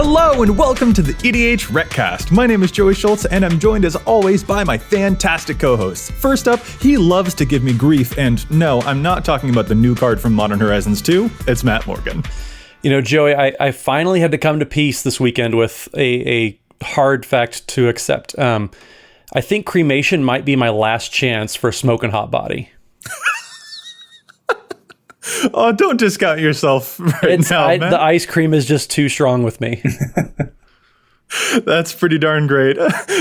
Hello and welcome to the EDHRECast. My name is Joey Schultz and I'm joined as always by my fantastic co-hosts. First up, he loves to give me grief, and no, I'm not talking about the new card from Modern Horizons 2, it's Matt Morgan. You know, Joey, I finally had to come to peace this weekend with a hard fact to accept. I think cremation might be my last chance for a smoking hot body. Oh, don't discount yourself now, man. The ice cream is just too strong with me. That's pretty darn great.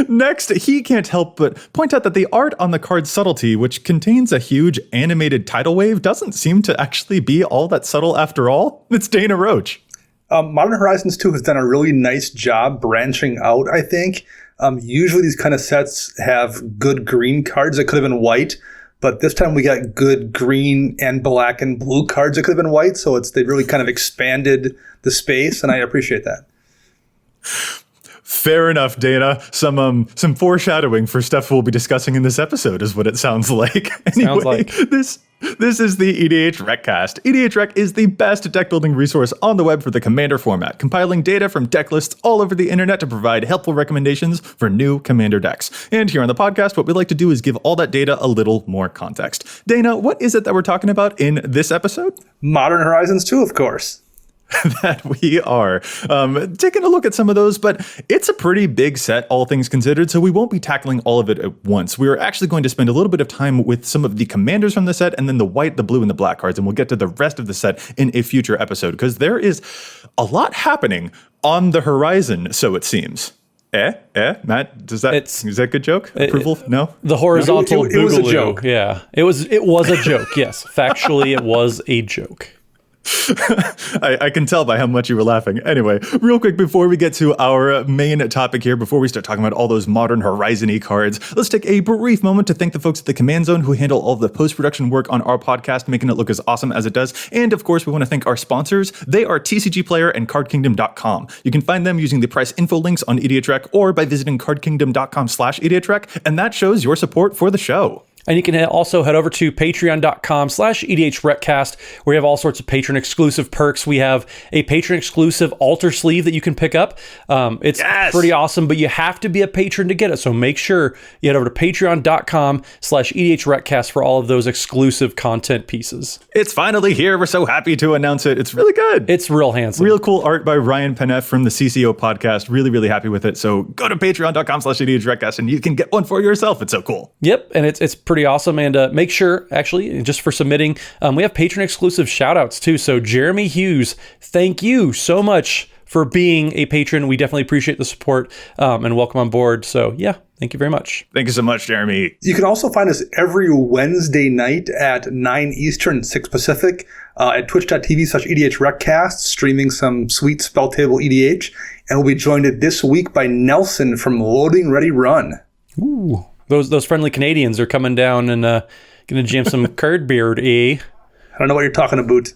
Next, he can't help but point out that the art on the card Subtlety, which contains a huge animated tidal wave, doesn't seem to actually be all that subtle after all. It's Dana Roach. Modern Horizons 2 has done a really nice job branching out, I think. Usually these kind of sets have good green cards that could have been white, but this time we got good green and black and blue cards that could have been white, so they really kind of expanded the space, and I appreciate that. Fair enough, Dana. Some foreshadowing for stuff we'll be discussing in this episode is what it sounds like. Anyway, this is the EDHRECast. EDHREC is the best deck building resource on the web for the Commander format, compiling data from deck lists all over the internet to provide helpful recommendations for new Commander decks. And here on the podcast, what we like to do is give all that data a little more context. Dana, what is it that we're talking about in this episode? Modern Horizons 2, of course. That we are taking a look at some of those, but it's a pretty big set, all things considered, so we won't be tackling all of it at once. We're actually going to spend a little bit of time with some of the commanders from the set, and then the white, the blue, and the black cards, and we'll get to the rest of the set in a future episode, because there is a lot happening on the horizon, so it seems. Matt, is that a good joke? Approval? No? The horizontal it was a joke. Yeah, it was a joke, yes. Factually, it was a joke. I can tell by how much you were laughing. Anyway, real quick before we get to our main topic here, before we start talking about all those Modern Horizon-y cards, let's take a brief moment to thank the folks at the Command Zone who handle all the post-production work on our podcast, making it look as awesome as it does. And of course, we want to thank our sponsors. They are TCG Player and CardKingdom.com. You can find them using the price info links on EDHREC or by visiting CardKingdom.com/EDHREC, and that shows your support for the show. And you can also head over to patreon.com/EDHRECast, where we have all sorts of patron exclusive perks. We have a patron exclusive altar sleeve that you can pick up. It's pretty awesome, but you have to be a patron to get it. So make sure you head over to patreon.com/EDHRECast for all of those exclusive content pieces. It's finally here. We're so happy to announce it. It's really good. It's real handsome. Real cool art by Ryan Peneff from the CCO podcast. Really, really happy with it. So go to patreon.com/EDHRECast and you can get one for yourself. It's so cool. Yep. And it's pretty awesome. And make sure, actually, just for submitting, we have patron exclusive shout outs too. So Jeremy Hughes, thank you so much for being a patron. We definitely appreciate the support and welcome on board. So yeah, thank you very much. Thank you so much, Jeremy. You can also find us every Wednesday night at 9 Eastern, 6 Pacific at twitch.tv/EDHRECast, streaming some sweet spell table EDH. And we'll be joined this week by Nelson from Loading Ready Run. Ooh. Those friendly Canadians are coming down and going to jam some curd beard, eh? I don't know what you're talking about.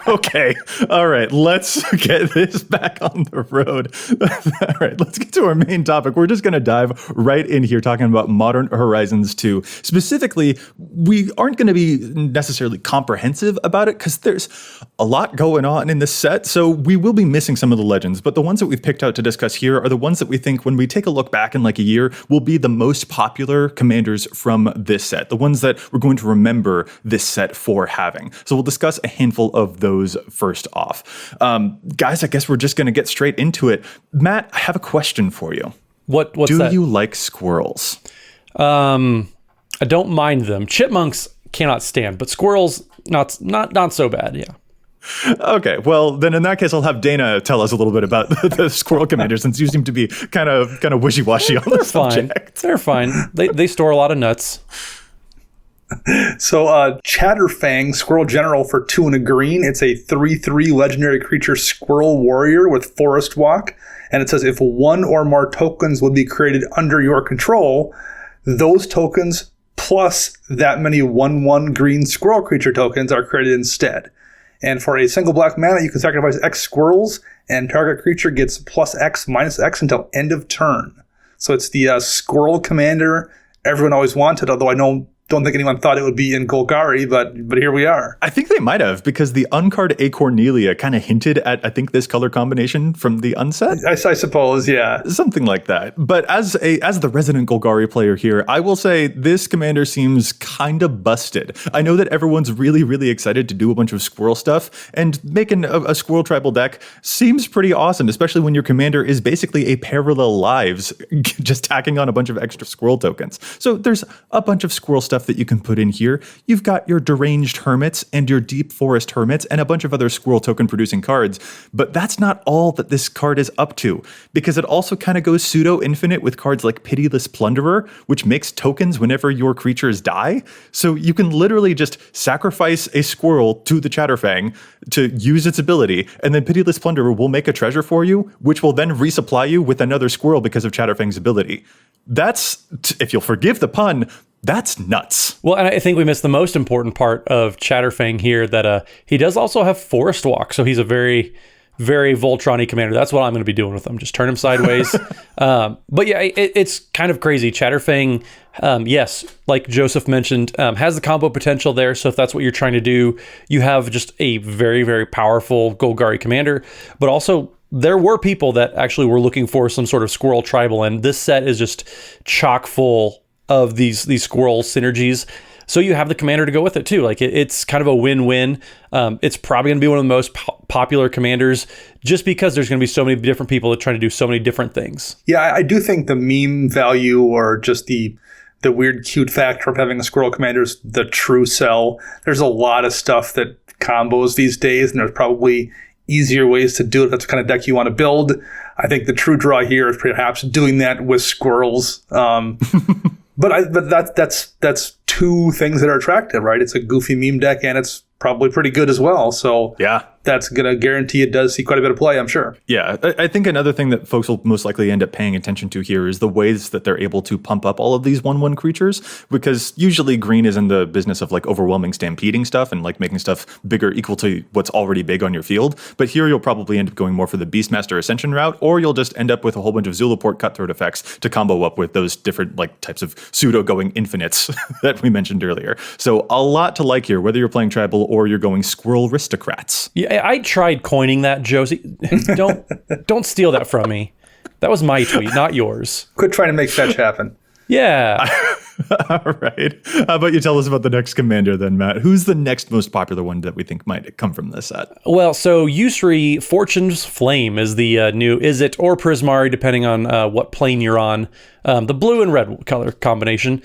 Okay. All right. Let's get this back on the road. All right. Let's get to our main topic. We're just going to dive right in here talking about Modern Horizons 2. Specifically, we aren't going to be necessarily comprehensive about it because there's a lot going on in this set. So we will be missing some of the legends. But the ones that we've picked out to discuss here are the ones that we think when we take a look back in like a year will be the most popular commanders from this set. The ones that we're going to remember this set for having. So we'll discuss a handful of those first off. Guys, I guess we're just going to get straight into it. Matt, I have a question for you. What's that? Do you like squirrels? I don't mind them. Chipmunks cannot stand, but squirrels not so bad. Yeah. Okay, well then in that case I'll have Dana tell us a little bit about the squirrel commander, since you seem to be kind of wishy-washy on the subject. They're fine. They store a lot of nuts. So Chatterfang, Squirrel General for 2 and a green. It's a 3/3 legendary creature Squirrel Warrior with Forest Walk. And it says if one or more tokens would be created under your control, those tokens plus that many 1/1 green squirrel creature tokens are created instead. And for a single black mana, you can sacrifice X squirrels, and target creature gets plus X, minus X until end of turn. So it's the squirrel commander everyone always wanted, although I know don't think anyone thought it would be in Golgari, but here we are. I think they might have, because the uncard A Cornelia kind of hinted at, I think, this color combination from the unset. I suppose, yeah. Something like that. But as the resident Golgari player here, I will say this commander seems kind of busted. I know that everyone's really, really excited to do a bunch of squirrel stuff, and making a squirrel tribal deck seems pretty awesome, especially when your commander is basically a parallel lives, just tacking on a bunch of extra squirrel tokens. So there's a bunch of squirrel stuff that you can put in here. You've got your deranged hermits and your deep forest hermits and a bunch of other squirrel token producing cards, but that's not all that this card is up to, because it also kind of goes pseudo infinite with cards like Pitiless Plunderer, which makes tokens whenever your creatures die. So you can literally just sacrifice a squirrel to the Chatterfang to use its ability, and then Pitiless Plunderer will make a treasure for you, which will then resupply you with another squirrel because of Chatterfang's ability. That's, if you'll forgive the pun, that's nuts. Well, and I think we missed the most important part of Chatterfang here, that he does also have Forest Walk. So he's a very, very Voltron-y commander. That's what I'm going to be doing with him. Just turn him sideways. But yeah, it's kind of crazy. Chatterfang, yes, like Joseph mentioned, has the combo potential there. So if that's what you're trying to do, you have just a very, very powerful Golgari commander. But also, there were people that actually were looking for some sort of squirrel tribal, and this set is just chock full of these squirrel synergies. So you have the commander to go with it too. Like it's kind of a win-win. It's probably going to be one of the most popular commanders, just because there's going to be so many different people that trying to do so many different things. Yeah, I do think the meme value, or just the weird cute factor of having a squirrel commander, is the true sell. There's a lot of stuff that combos these days, and there's probably easier ways to do it if that's the kind of deck you want to build. I think the true draw here is perhaps doing that with squirrels. But that's two things that are attractive, right? It's a goofy meme deck, and it's probably pretty good as well. So yeah, that's going to guarantee it does see quite a bit of play, I'm sure. Yeah, I think another thing that folks will most likely end up paying attention to here is the ways that they're able to pump up all of these 1/1 creatures, because usually green is in the business of like overwhelming stampeding stuff and like making stuff bigger equal to what's already big on your field. But here you'll probably end up going more for the Beastmaster Ascension route, or you'll just end up with a whole bunch of Zulaport Cutthroat effects to combo up with those different like types of pseudo going infinites that we mentioned earlier. So a lot to like here, whether you're playing tribal or you're going squirrel aristocrats. Yeah, I tried coining that, Josie. Don't steal that from me. That was my tweet, not yours. Quit trying to make fetch happen. Yeah. All right. How about you tell us about the next commander then, Matt? Who's the next most popular one that we think might come from this set? Well, so Yusri Fortune's Flame is the new Izzet or Prismari, depending on what plane you're on. The blue and red color combination.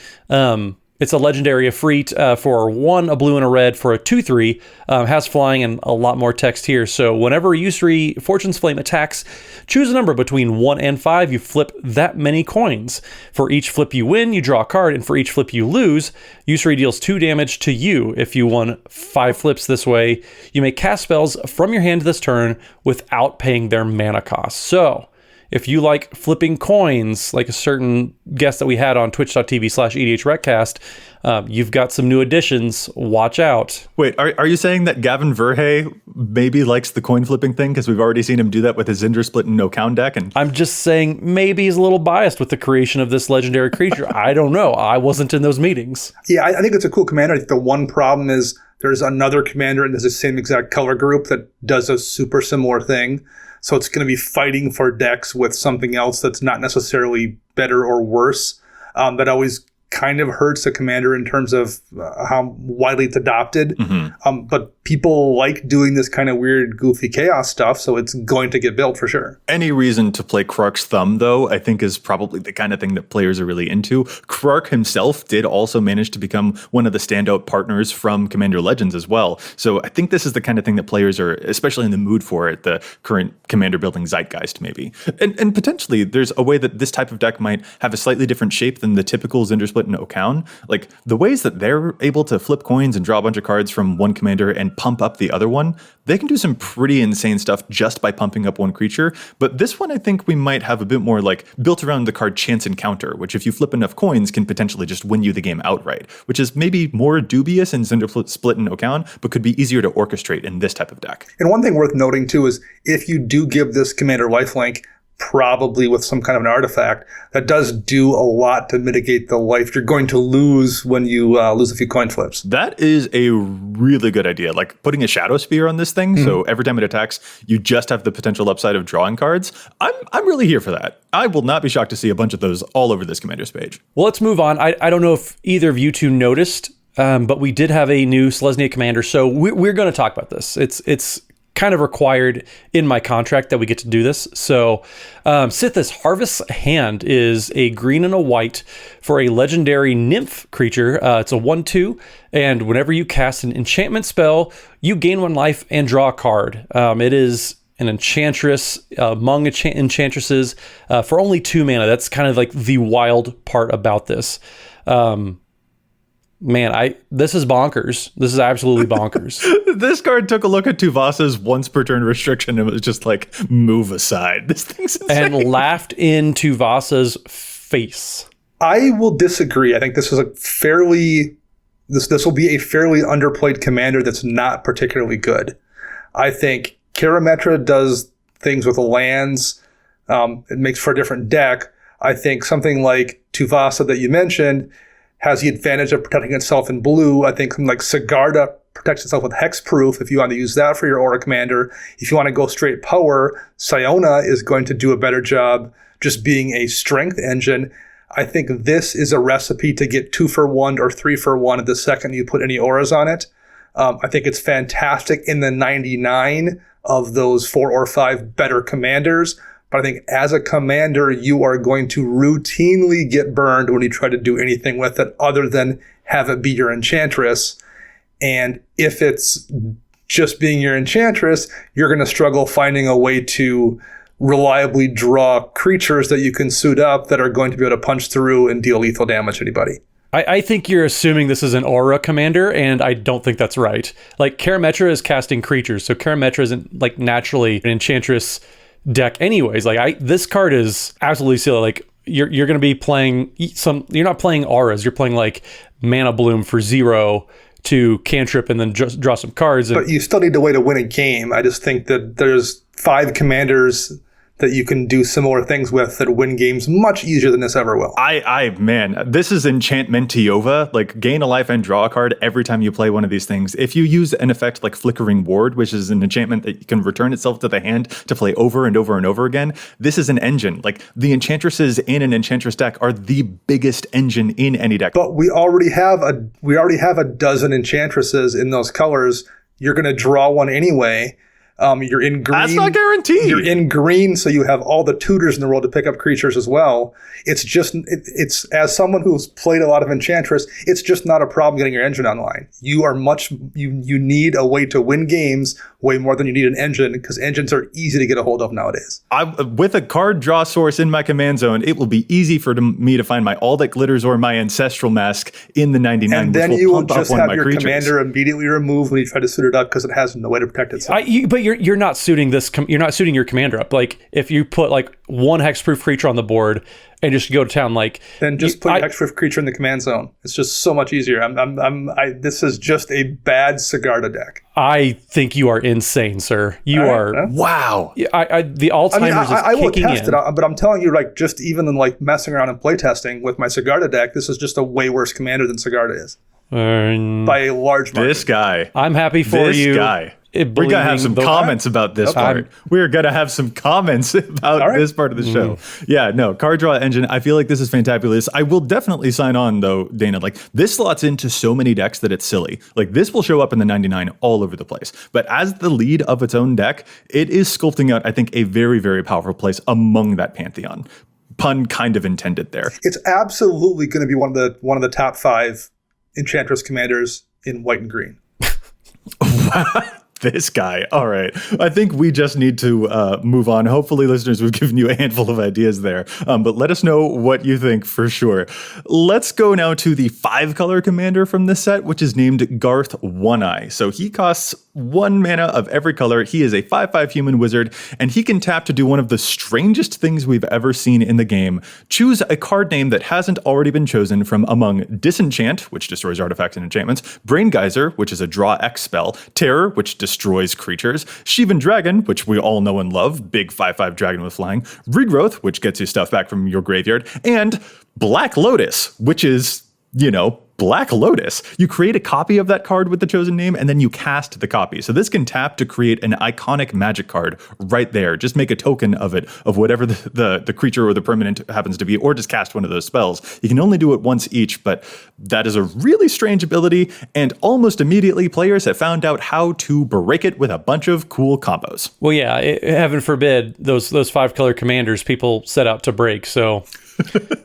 It's a legendary Efreet for 1, a blue and a red for a 2/3. Has flying and a lot more text here. So whenever Yusri Fortune's Flame attacks, choose a number between 1 and 5. You flip that many coins. For each flip you win, you draw a card, and for each flip you lose, Yusri deals 2 damage to you. If you won 5 flips this way, you may cast spells from your hand this turn without paying their mana cost. So if you like flipping coins, like a certain guest that we had on twitch.tv/EDHRECast, you've got some new additions. Watch out. Wait, are you saying that Gavin Verhey maybe likes the coin flipping thing? Because we've already seen him do that with his Zinder Split and No Count deck. And I'm just saying maybe he's a little biased with the creation of this legendary creature. I don't know. I wasn't in those meetings. Yeah, I think it's a cool commander. I think the one problem is there's another commander and there's the same exact color group that does a super similar thing. So it's going to be fighting for decks with something else that's not necessarily better or worse. That always kind of hurts the commander in terms of how widely it's adopted. Mm-hmm. But people like doing this kind of weird, goofy chaos stuff, so it's going to get built for sure. Any reason to play Krark's Thumb, though, I think is probably the kind of thing that players are really into. Krark himself did also manage to become one of the standout partners from Commander Legends as well. So I think this is the kind of thing that players are especially in the mood for at the current commander building zeitgeist, maybe. And potentially there's a way that this type of deck might have a slightly different shape than the typical Zinder Split and Okaun. Like the ways that they're able to flip coins and draw a bunch of cards from one commander and pump up the other one, they can do some pretty insane stuff just by pumping up one creature. But this one, I think we might have a bit more like built around the card Chance Encounter, which if you flip enough coins can potentially just win you the game outright, which is maybe more dubious in Zinder Split and Okaun, but could be easier to orchestrate in this type of deck. And one thing worth noting too is if you do give this commander lifelink, probably with some kind of an artifact that does do a lot to mitigate the life you're going to lose when you lose a few coin flips. That is a really good idea. Like putting a shadow spear on this thing, so every time it attacks, you just have the potential upside of drawing cards. I'm really here for that. I will not be shocked to see a bunch of those all over this commander's page. Well, let's move on. I don't know if either of you two noticed, but we did have a new Selesnya commander, so we're going to talk about this. It's kind of required in my contract that we get to do this. So Sithis Harvest's Hand is a green and a white for a legendary nymph creature. It's a 1/2, and whenever you cast an enchantment spell, you gain 1 life and draw a card. It is an enchantress among enchantresses for only 2 mana. That's kind of like the wild part about this. Man, this is bonkers. This is absolutely bonkers. This card took a look at Tuvasa's once per turn restriction and was just like, move aside. This thing's insane. And laughed in Tuvasa's face. I will disagree. I think this is a fairly this will be a fairly underplayed commander that's not particularly good. I think Karametra does things with the lands. It makes for a different deck. I think something like Tuvasa that you mentioned has the advantage of protecting itself in blue. I think something like Sigarda protects itself with hexproof if you want to use that for your aura commander. If you want to go straight power, Siona is going to do a better job just being a strength engine. I think this is a recipe to get 2 for 1 or 3 for 1 at the second you put any auras on it. I think it's fantastic in the 99 of those 4 or 5 better commanders. But I think as a commander, you are going to routinely get burned when you try to do anything with it other than have it be your enchantress. And if it's just being your enchantress, you're going to struggle finding a way to reliably draw creatures that you can suit up that are going to be able to punch through and deal lethal damage to anybody. I think you're assuming this is an aura commander, and I don't think that's right. Like, Karametra is casting creatures, so Karametra isn't like naturally an enchantress deck anyways. Like, this card is absolutely silly. Like, you're going to be playing you're not playing auras, you're playing like Mana Bloom for 0 to cantrip and then just draw some cards. But you still need a way to win a game. I just think that there's 5 commanders that you can do similar things with that win games much easier than this ever will. Man, this is Enchantment Tiova. Like, gain a life and draw a card every time you play one of these things. If you use an effect like Flickering Ward, which is an enchantment that can return itself to the hand to play over and over and over again, this is an engine. Like, the enchantresses in an enchantress deck are the biggest engine in any deck. But we already have a dozen enchantresses in those colors. You're going to draw one anyway. You're in green. That's not guaranteed. You're in green, so you have all the tutors in the world to pick up creatures as well. It's just, it's as someone who's played a lot of Enchantress, it's just not a problem getting your engine online. You need a way to win games way more than you need an engine, because engines are easy to get a hold of nowadays. With a card draw source in my command zone, it will be easy for me to find my All That Glitters or my Ancestral Mask in the 99, and then you will just have your commander immediately removed when you try to suit it up because it has no way to protect itself. But you're not suiting this. You're not suiting your commander up. Like, if you put like 1 hexproof creature on the board and just go to town, like, then just put your hexproof creature in the command zone. It's just so much easier. This is just a bad Sigarda deck. I think you are insane, sir. You are. Wow. The Alzheimer's I is will kicking test in. it, but I'm telling you, like, just even in like messing around and playtesting with my Sigarda deck, this is just a way worse commander than Sigarda is by a large margin. This guy. I'm happy for you. This guy. We're going to have some comments about this part. We're going to have some comments about this part of the show. Yeah, no, card draw engine. I feel like this is fantabulous. I will definitely sign on, though, Dana. Like, this slots into so many decks that it's silly. Like, this will show up in the 99 all over the place. But as the lead of its own deck, it is sculpting out, I think, a very, very powerful place among that pantheon. Pun kind of intended there. It's absolutely going to be one of the top 5 Enchantress commanders in white and green. This guy. All right. I think we just need to move on. Hopefully, listeners, we've given you a handful of ideas there. But let us know what you think for sure. Let's go now to the 5-color commander from this set, which is named Garth One Eye. So he costs 1 mana of every color. He is a 5/5 human wizard, and he can tap to do one of the strangest things we've ever seen in the game. Choose a card name that hasn't already been chosen from among Disenchant, which destroys artifacts and enchantments, Brain Geyser, which is a draw X spell, Terror, which destroys creatures, Shivan Dragon, which we all know and love, big 5/5 dragon with flying, Regrowth, which gets you stuff back from your graveyard, and Black Lotus, which is, Black Lotus. You create a copy of that card with the chosen name, and then you cast the copy. So this can tap to create an iconic magic card right there. Just make a token of it, of whatever the creature or the permanent happens to be, or just cast one of those spells. You can only do it once each, but that is a really strange ability, and almost immediately players have found out how to break it with a bunch of cool combos. Well, yeah, heaven forbid those 5-color commanders people set out to break. So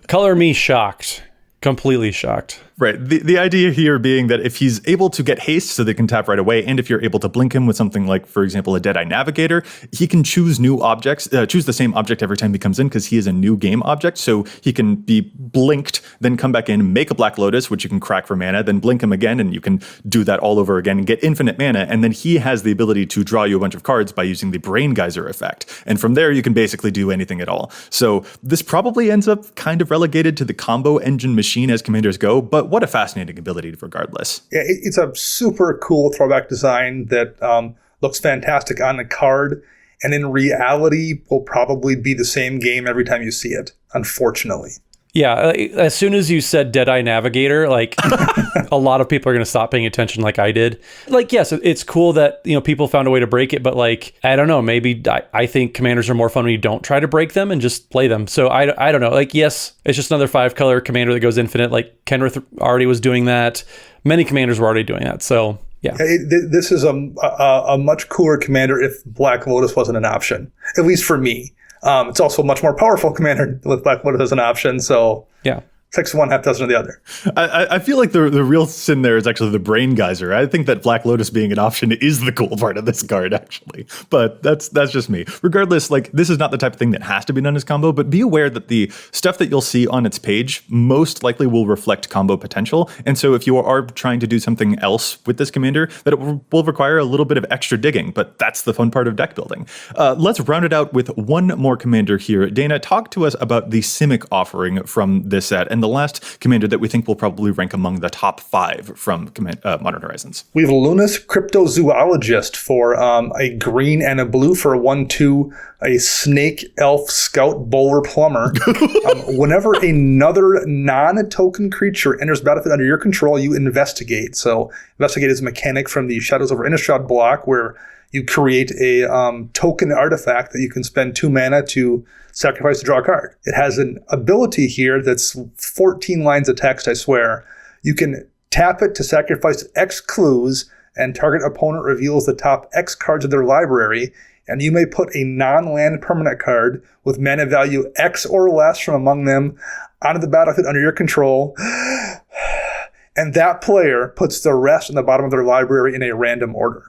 color me shocked. Completely shocked. Right. The idea here being that if he's able to get haste so they can tap right away, and if you're able to blink him with something like, for example, a Deadeye Navigator, he can choose new objects, choose the same object every time he comes in because he is a new game object. So he can be blinked, then come back in, make a Black Lotus, which you can crack for mana, then blink him again, and you can do that all over again and get infinite mana. And then he has the ability to draw you a bunch of cards by using the Brain Geyser effect. And from there, you can basically do anything at all. So this probably ends up kind of relegated to the combo engine machine as commanders go, but what a fascinating ability regardless. Yeah, it's a super cool throwback design that looks fantastic on the card, and in reality will probably be the same game every time you see it, unfortunately. Yeah, as soon as you said Deadeye Navigator, a lot of people are going to stop paying attention like I did. Yes, it's cool that, people found a way to break it, but I don't know, maybe I think commanders are more fun when you don't try to break them and just play them. So I don't know. Yes, it's just another 5-color commander that goes infinite. Kenrith already was doing that. Many commanders were already doing that. So yeah. This is a much cooler commander if Black Lotus wasn't an option, at least for me. It's also a much more powerful commander with Black Lotus as an option. So yeah. 6 of one, half dozen of the other. I feel like the real sin there is actually the Brain Geyser. I think that Black Lotus being an option is the cool part of this card, actually. But that's just me. Regardless, this is not the type of thing that has to be done as combo, but be aware that the stuff that you'll see on its page most likely will reflect combo potential. And so if you are trying to do something else with this commander, that it will require a little bit of extra digging, but that's the fun part of deck building. Let's round it out with one more commander here. Dana, talk to us about the Simic offering from this set, and the last commander that we think will probably rank among the top 5 from Modern Horizons. We have Lonis, cryptozoologist, for a green and a blue for a 1/2, a snake elf scout bowler plumber. Whenever another non-token creature enters battlefield under your control, you investigate. So investigate is a mechanic from the Shadows over Innistrad block where you create a token artifact that you can spend 2 mana to sacrifice to draw a card. It has an ability here that's 14 lines of text, I swear. You can tap it to sacrifice X clues, and target opponent reveals the top X cards of their library, and you may put a non-land permanent card with mana value X or less from among them onto the battlefield under your control. And that player puts the rest in the bottom of their library in a random order.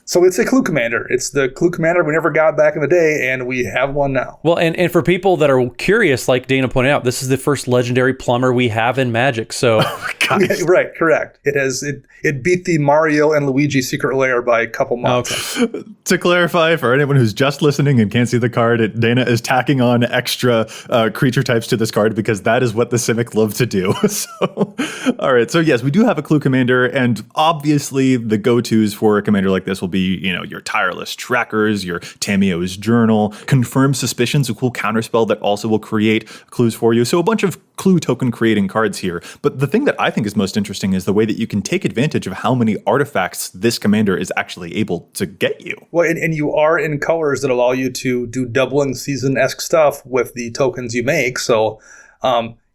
So it's a clue commander. It's the clue commander we never got back in the day, and we have one now. Well, and for people that are curious, like Dana pointed out, this is the first legendary plumber we have in Magic. So, yeah, right, correct. It beat the Mario and Luigi Secret Lair by a couple months. Okay. To clarify, for anyone who's just listening and can't see the card, Dana is tacking on extra creature types to this card because that is what the Simic love to do. So, all right. So yes, we do have a clue commander, and obviously the go-tos for a commander like this will be, your Tireless Trackers, your Tamio's Journal, Confirm Suspicions, a cool counterspell that also will create clues for you. So a bunch of clue token creating cards here. But the thing that I think is most interesting is the way that you can take advantage of how many artifacts this commander is actually able to get you. Well, and you are in colors that allow you to do doubling season-esque stuff with the tokens you make. So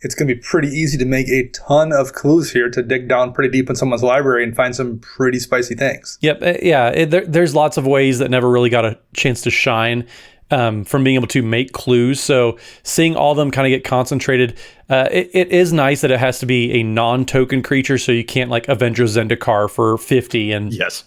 it's going to be pretty easy to make a ton of clues here to dig down pretty deep in someone's library and find some pretty spicy things. Yep. There's lots of ways that never really got a chance to shine from being able to make clues. So seeing all of them kind of get concentrated, it is nice that it has to be a non-token creature, so you can't Avenger Zendikar for 50 and yes.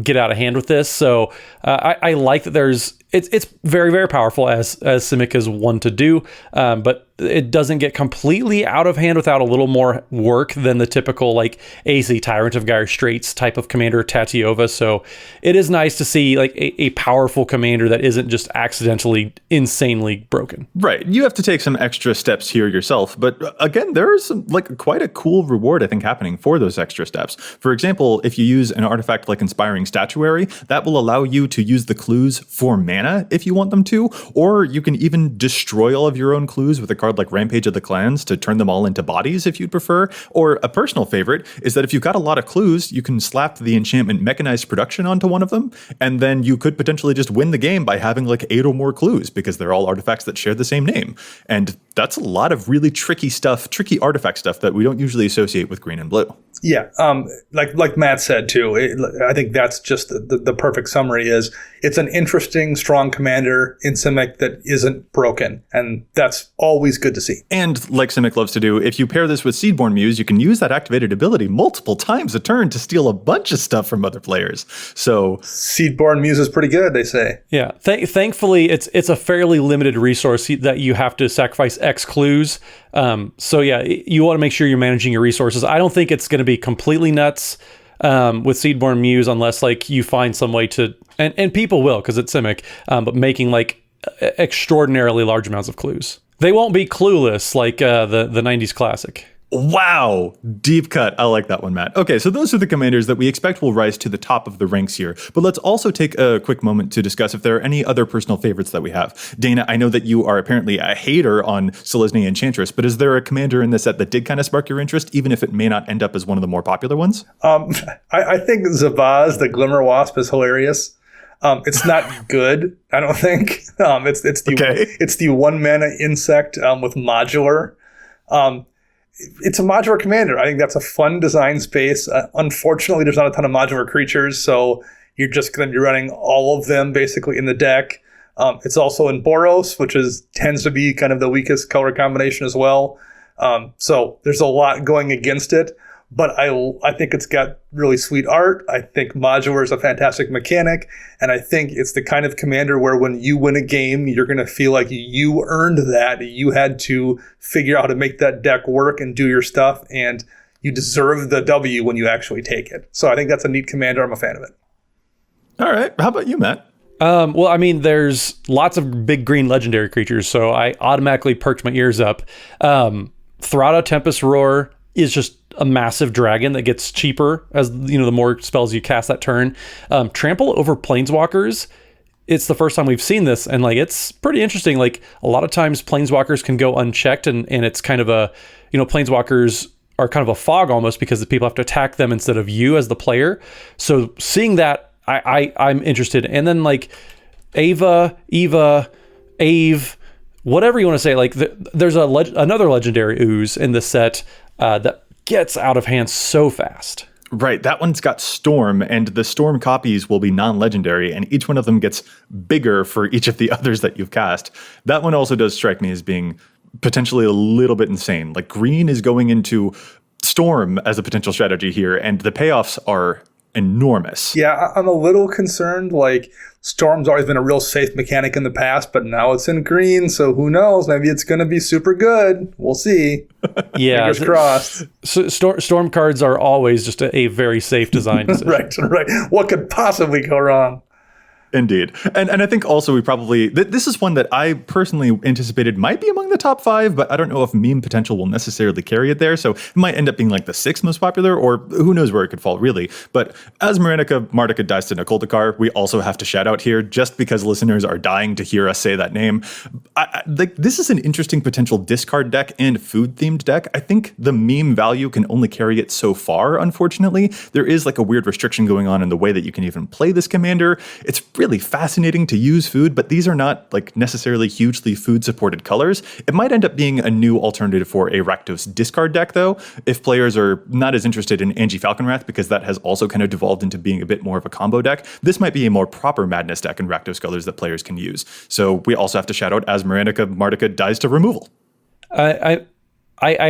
Get out of hand with this. So I like that it's very, very powerful as Simic is one to do, but it doesn't get completely out of hand without a little more work than the typical like AZ Tyrant of Dire Straits type of commander, Tatiova. So it is nice to see like a powerful commander that isn't just accidentally insanely broken. Right. You have to take some extra steps here yourself. But again, there's like quite a cool reward, I think, happening for those extra steps. For example, if you use an artifact like Inspiring Statuary, that will allow you to use the clues for mana if you want them to, or you can even destroy all of your own clues with a card like Rampage of the Clans to turn them all into bodies if you'd prefer. Or a personal favorite is that if you've got a lot of clues, you can slap the enchantment Mechanized Production onto one of them, and then you could potentially just win the game by having like 8 or more clues because they're all artifacts that share the same name. And that's a lot of really tricky stuff, tricky artifact stuff that we don't usually associate with green and blue. Yeah, like Matt said too, I think that's just the perfect summary is it's an interesting, strong commander in Simic that isn't broken, and that's always good to see. And like Simic loves to do, if you pair this with Seedborn Muse, you can use that activated ability multiple times a turn to steal a bunch of stuff from other players. So Seedborn Muse is pretty good, they say. Yeah, thankfully it's a fairly limited resource that you have to sacrifice X clues. So yeah, you want to make sure you're managing your resources. I don't think it's going to be completely nuts with Seedborn Muse unless like you find some way to, and people will because it's Simic, but making like extraordinarily large amounts of clues. They won't be clueless like the 90s classic. Wow, deep cut. I like that one, Matt. Okay, so those are the commanders that we expect will rise to the top of the ranks here. But let's also take a quick moment to discuss if there are any other personal favorites that we have. Dana, I know that you are apparently a hater on Selesnya Enchantress, but is there a commander in the set that did kind of spark your interest, even if it may not end up as one of the more popular ones? I think Zavaz, the Glimmer Wasp, is hilarious. It's not good, I don't think. It's the 1 mana insect with modular. It's a modular commander. I think that's a fun design space. Unfortunately, there's not a ton of modular creatures, so you're just going to be running all of them basically in the deck. It's also in Boros, which tends to be kind of the weakest color combination as well. So there's a lot going against it. But I think it's got really sweet art. I think modular is a fantastic mechanic. And I think it's the kind of commander where when you win a game, you're going to feel like you earned that. You had to figure out how to make that deck work and do your stuff. And you deserve the W when you actually take it. So I think that's a neat commander. I'm a fan of it. All right. How about you, Matt? Well, I mean, there's lots of big green legendary creatures. So I automatically perked my ears up. Thrada Tempest Roar is just a massive dragon that gets cheaper as you know the more spells you cast that turn. Trample over Planeswalkers. It's the first time we've seen this, and like it's pretty interesting. Like a lot of times Planeswalkers can go unchecked, and it's kind of a Planeswalkers are kind of a fog almost because the people have to attack them instead of you as the player. So seeing that, I'm interested. And then like Eva, Ave, whatever you want to say. Like there's another legendary ooze in the set that gets out of hand so fast. Right, that one's got Storm, and the Storm copies will be non-legendary, and each one of them gets bigger for each of the others that you've cast. That one also does strike me as being potentially a little bit insane. Like, green is going into Storm as a potential strategy here, and the payoffs are enormous. Yeah, I'm a little concerned. Like, Storm's always been a real safe mechanic in the past, but now it's in green, so who knows? Maybe it's going to be super good. We'll see. Yeah. Fingers crossed. So Storm cards are always just a very safe design decision. Right. What could possibly go wrong? Indeed. And I think also we probably, this is one that I personally anticipated might be among the top 5, but I don't know if meme potential will necessarily carry it there. So it might end up being like the 6th most popular, or who knows where it could fall really. But as Martika dies to Nakoldakar, we also have to shout out here just because listeners are dying to hear us say that name. This is an interesting potential discard deck and food themed deck. I think the meme value can only carry it so far, unfortunately. There is like a weird restriction going on in the way that you can even play this commander. It's really fascinating to use food, but these are not like necessarily hugely food supported colors. It might end up being a new alternative for a Rakdos discard deck though, if players are not as interested in Angie Falconwrath, because that has also kind of devolved into being a bit more of a combo deck. This might be a more proper Madness deck in Rakdos colors that players can use. So we also have to shout out as Martika dies to removal. I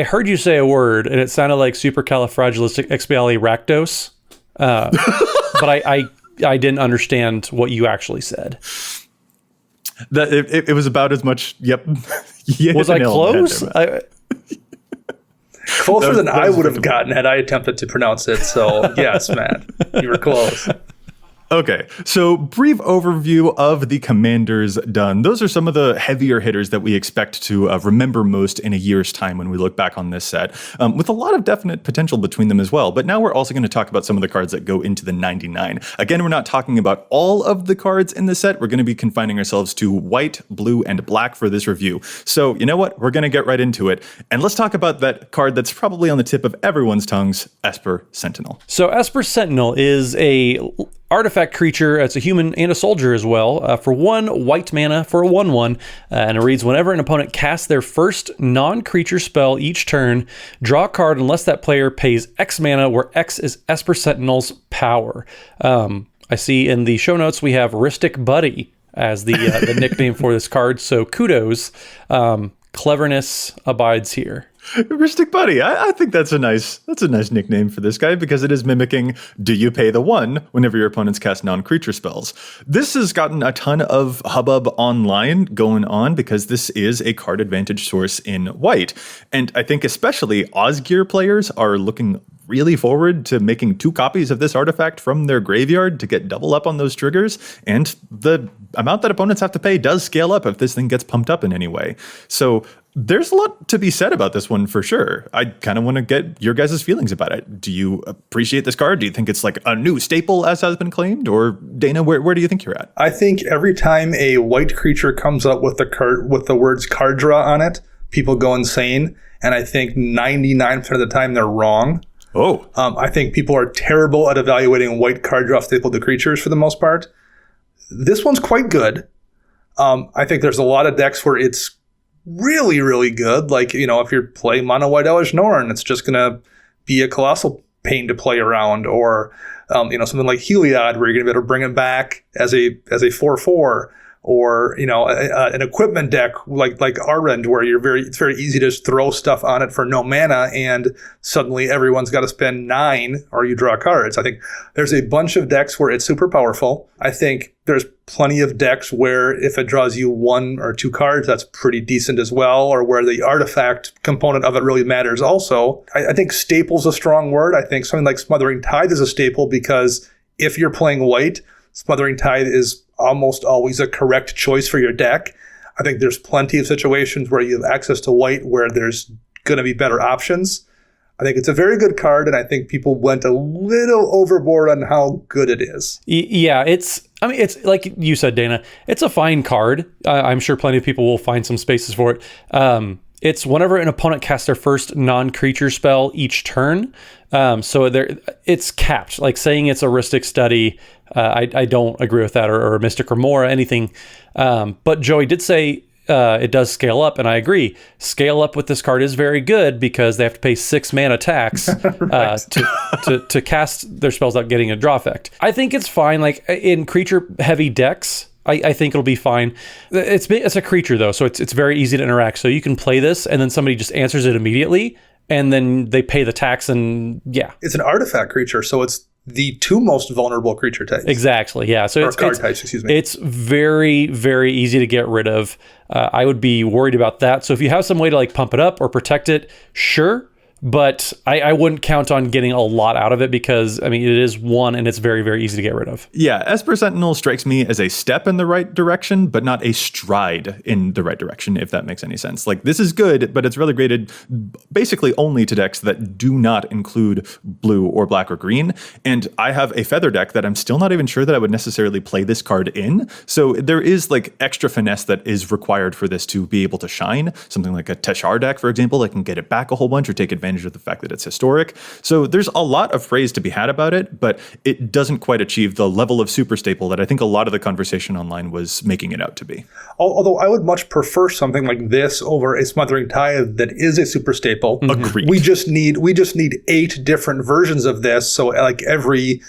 heard you say a word and it sounded like supercalifragilisticexpialidocious, but I didn't understand what you actually said. It was about as much. Yep. Was I close? Closer than I would have gotten had I attempted to pronounce it. So yes, Matt, you were close. Okay, so brief overview of the commanders done. Those are some of the heavier hitters that we expect to remember most in a year's time when we look back on this set, with a lot of definite potential between them as well. But now we're also going to talk about some of the cards that go into the 99. Again, we're not talking about all of the cards in the set. We're going to be confining ourselves to white, blue, and black for this review. So you know what? We're going to get right into it. And let's talk about that card that's probably on the tip of everyone's tongues, Esper Sentinel. So Esper Sentinel is a artifact creature. It's a human and a soldier as well. For 1 white mana for a 1/1. And it reads, whenever an opponent casts their first non-creature spell each turn, draw a card unless that player pays X mana, where X is Esper Sentinel's power. I see in the show notes we have Ristic Buddy as the nickname for this card. So kudos. Cleverness abides here. Ristic Buddy. I think that's a nice nickname for this guy because it is mimicking do you pay the 1 whenever your opponents cast non-creature spells. This has gotten a ton of hubbub online going on because this is a card advantage source in white. And I think especially Osgear players are looking really forward to making 2 copies of this artifact from their graveyard to get double up on those triggers, and the amount that opponents have to pay does scale up if this thing gets pumped up in any way. So there's a lot to be said about this one for sure. I kind of want to get your guys' feelings about it. Do you appreciate this card? Do you think it's like a new staple, as has been claimed? Or Dana, where do you think you're at? I think every time a white creature comes up with the words card draw on it, people go insane. And I think 99% of the time they're wrong. Oh. I think people are terrible at evaluating white card draw staple to creatures for the most part. This one's quite good. I think there's a lot of decks where it's really, really good. Like, if you're playing mono white Elish Norn, it's just going to be a colossal pain to play around. Or, something like Heliod, where you're going to be able to bring it back as a 4/4. Or, an equipment deck like Arend, where it's very easy to just throw stuff on it for no mana, and suddenly everyone's got to spend 9 or you draw cards. I think there's a bunch of decks where it's super powerful. I think there's plenty of decks where if it draws you 1 or 2 cards, that's pretty decent as well, or where the artifact component of it really matters also. I think staple's a strong word. I think something like Smothering Tithe is a staple because if you're playing white, Smothering Tithe is almost always a correct choice for your deck. I think there's plenty of situations where you have access to white where there's going to be better options. I think it's a very good card, and I think people went a little overboard on how good it is. Yeah, it's like you said, Dana, it's a fine card. I'm sure plenty of people will find some spaces for it. It's whenever an opponent casts their first non-creature spell each turn. So it's capped. Like saying it's a Ristic Study, I don't agree with that, or a Mystic Remora, anything. But Joey did say it does scale up, and I agree. Scale up with this card is very good because they have to pay 6 mana tax to cast their spells without getting a draw effect. I think it's fine. Like in creature-heavy decks, I think it'll be fine. It's a creature though, so it's very easy to interact. So you can play this, and then somebody just answers it immediately, and then they pay the tax, and yeah. It's an artifact creature, so it's the 2 most vulnerable creature types. Exactly, yeah. So card types, excuse me. It's very, very easy to get rid of. I would be worried about that. So if you have some way to like pump it up or protect it, sure. But I wouldn't count on getting a lot out of it because, it is 1 and it's very, very easy to get rid of. Yeah, Esper Sentinel strikes me as a step in the right direction, but not a stride in the right direction, if that makes any sense. Like, this is good, but it's relegated basically only to decks that do not include blue or black or green. And I have a feather deck that I'm still not even sure that I would necessarily play this card in. So there is like extra finesse that is required for this to be able to shine. Something like a Teshar deck, for example, that can get it back a whole bunch or take advantage of the fact that it's historic. So there's a lot of praise to be had about it, but it doesn't quite achieve the level of super staple that I think a lot of the conversation online was making it out to be. Although I would much prefer something like this over a Smothering Tithe that is a super staple. Agreed. We just need 8 different versions of this, so like every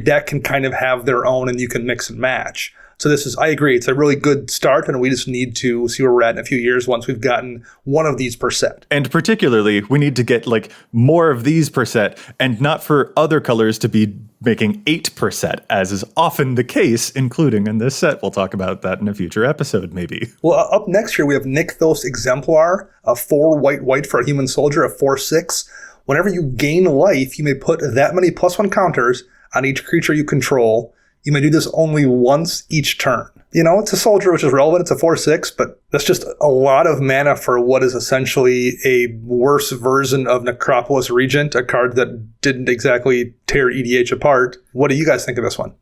deck can kind of have their own and you can mix and match. So I agree, it's a really good start, and we just need to see where we're at in a few years once we've gotten one of these per set. And particularly, we need to get like more of these per set, and not for other colors to be making 8 per set, as is often the case, including in this set. We'll talk about that in a future episode, maybe. Well, up next here, we have Nykthos Exemplar, a 4 white for a human soldier, a 4/6. Whenever you gain life, you may put that many +1 counters on each creature you control. You may do this only once each turn. It's a soldier, which is relevant. It's a 4/6, but that's just a lot of mana for what is essentially a worse version of Necropolis Regent, a card that didn't exactly tear EDH apart. What do you guys think of this one?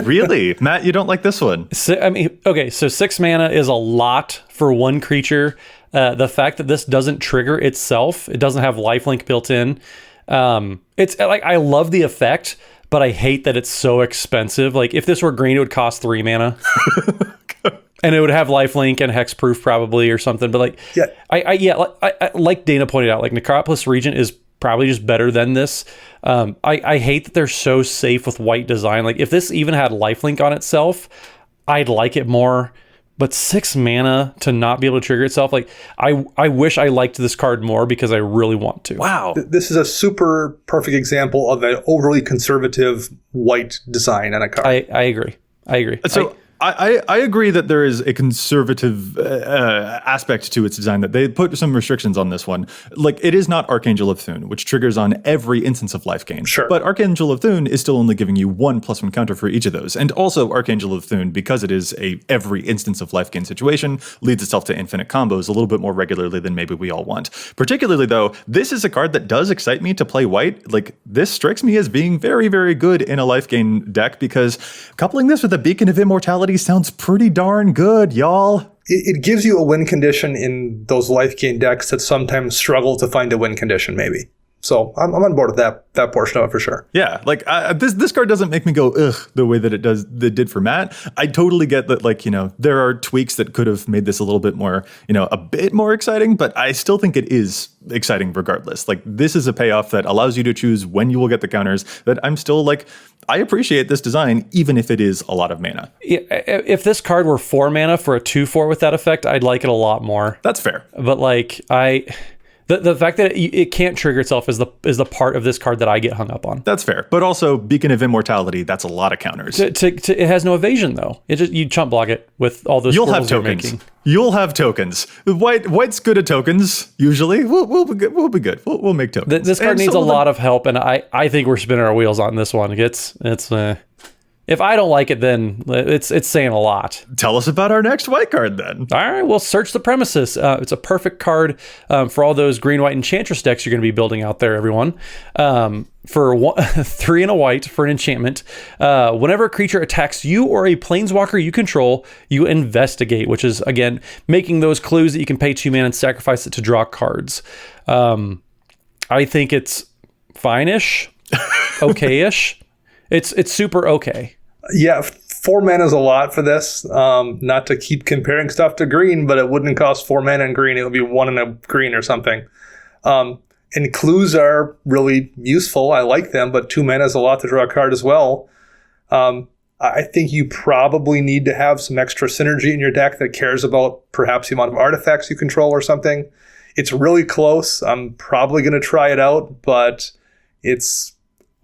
Really? Matt, you don't like this one? So 6 mana is a lot for one creature. The fact that this doesn't trigger itself, it doesn't have lifelink built in. It's like, I love the effect, but I hate that it's so expensive. Like, if this were green, it would cost 3 mana. And it would have lifelink and hexproof probably or something. But like, yeah, I like Dana pointed out, like Necropolis Regent is probably just better than this. I hate that they're so safe with white design. Like, if this even had lifelink on itself, I'd like it more. But 6 mana to not be able to trigger itself, like, I wish I liked this card more because I really want to. Wow. This is a super perfect example of an overly conservative white design on a card. I agree. So I agree that there is a conservative aspect to its design, that they put some restrictions on this one. Like, it is not Archangel of Thune, which triggers on every instance of life gain. Sure. But Archangel of Thune is still only giving you 1 +1 counter for each of those. And also Archangel of Thune, because it is a every instance of life gain situation, leads itself to infinite combos a little bit more regularly than maybe we all want. Particularly though, this is a card that does excite me to play white. Like, this strikes me as being very, very good in a life gain deck, because coupling this with a Beacon of Immortality sounds pretty darn good, y'all. It gives you a win condition in those life gain decks that sometimes struggle to find a win condition, maybe. So I'm on board with that portion of it for sure. Yeah, like this card doesn't make me go ugh the way that it did for Matt. I totally get that, like, there are tweaks that could have made this a little bit more, a bit more exciting, but I still think it is exciting regardless. Like, this is a payoff that allows you to choose when you will get the counters, that I'm still like, I appreciate this design, even if it is a lot of mana. Yeah, if this card were 4 mana for a 2/4 with that effect, I'd like it a lot more. That's fair. But like, the fact that it can't trigger itself is the part of this card that I get hung up on. That's fair. But also, Beacon of Immortality, that's a lot of counters. It has no evasion though. You chump block it with all those. You'll have tokens. You'll have tokens. White's good at tokens usually. We'll be good. We'll make tokens. This card needs a lot of help, and I think we're spinning our wheels on this one. If I don't like it, then it's saying a lot. Tell us about our next white card then. All right, well, Search the Premises. It's a perfect card for all those green-white Enchantress decks you're going to be building out there, everyone. For 3 and a white for an enchantment, whenever a creature attacks you or a planeswalker you control, you investigate, which is, again, making those clues that you can pay 2 mana and sacrifice it to draw cards. I think it's fine-ish, okay-ish. It's super okay. Yeah, 4 mana is a lot for this. Not to keep comparing stuff to green, but it wouldn't cost 4 mana in green. It would be 1 in a green or something. And clues are really useful. I like them, but 2 mana is a lot to draw a card as well. I think you probably need to have some extra synergy in your deck that cares about perhaps the amount of artifacts you control or something. It's really close. I'm probably going to try it out, but it's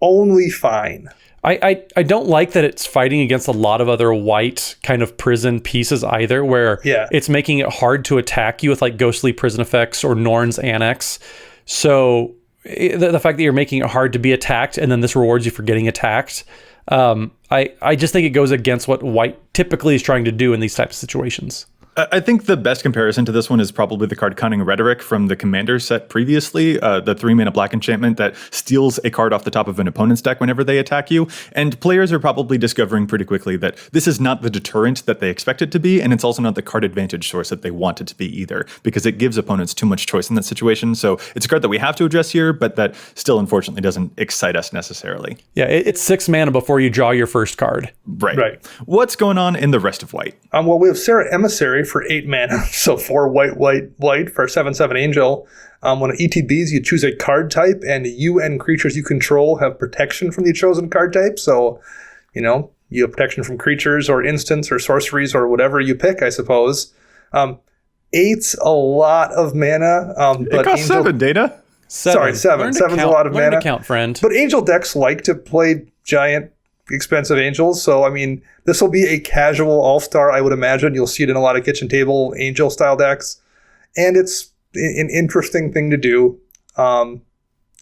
only fine. I don't like that it's fighting against a lot of other white kind of prison pieces either, where it's making it hard to attack you with like Ghostly Prison effects or Norn's Annex. So the fact that you're making it hard to be attacked and then this rewards you for getting attacked, I just think it goes against what white typically is trying to do in these types of situations. I think the best comparison to this one is probably the card Cunning Rhetoric from the Commander set previously, the 3 mana black enchantment that steals a card off the top of an opponent's deck whenever they attack you. And players are probably discovering pretty quickly that this is not the deterrent that they expect it to be, and it's also not the card advantage source that they want it to be either, because it gives opponents too much choice in that situation. So it's a card that we have to address here, but that still unfortunately doesn't excite us necessarily. Yeah, it's 6 mana before you draw your first card. Right. What's going on in the rest of white? Well, we have Serra Emissary for 8 mana, so 4 white for a 7/7 angel. When it ETBs, you choose a card type, and you and creatures you control have protection from the chosen card type. So, You have protection from creatures or instants or sorceries or whatever you pick, I suppose. 8's a lot of mana. It costs 7, Dana. 7. Sorry, 7. 7's a lot of Learn mana. to count, friend. But angel decks like to play giant, expensive angels. So, I mean, this will be a casual all-star, I would imagine. You'll see it in a lot of kitchen table angel-style decks. And it's an interesting thing to do.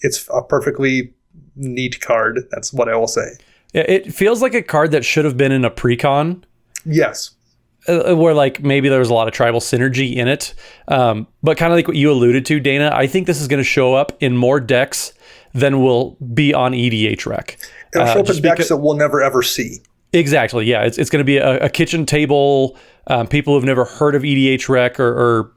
It's a perfectly neat card. That's what I will say. It feels like a card that should have been in a precon. Yes. Where like maybe there was a lot of tribal synergy in it. But kind of like what you alluded to, Dana, I think this is going to show up in more decks than will be on EDHREC. It'll show up in decks that we'll never ever see. Exactly. Yeah. It's going to be a kitchen table. People who've never heard of EDHREC or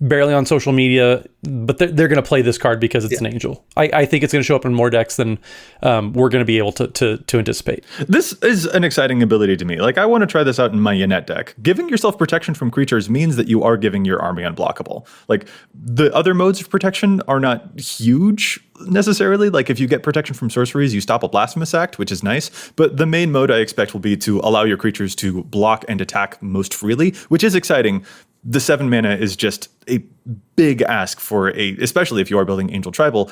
barely on social media, but they're going to play this card because it's an angel. I think it's going to show up in more decks than we're going to be able to anticipate. This is an exciting ability to me. Like, I want to try this out in my Yannette deck. Giving yourself protection from creatures means that you are giving your army unblockable. Like, the other modes of protection are not huge necessarily. Like, if you get protection from sorceries, you stop a Blasphemous Act, which is nice. But the main mode I expect will be to allow your creatures to block and attack most freely, which is exciting. The 7 mana is just a big ask for especially if you are building Angel Tribal,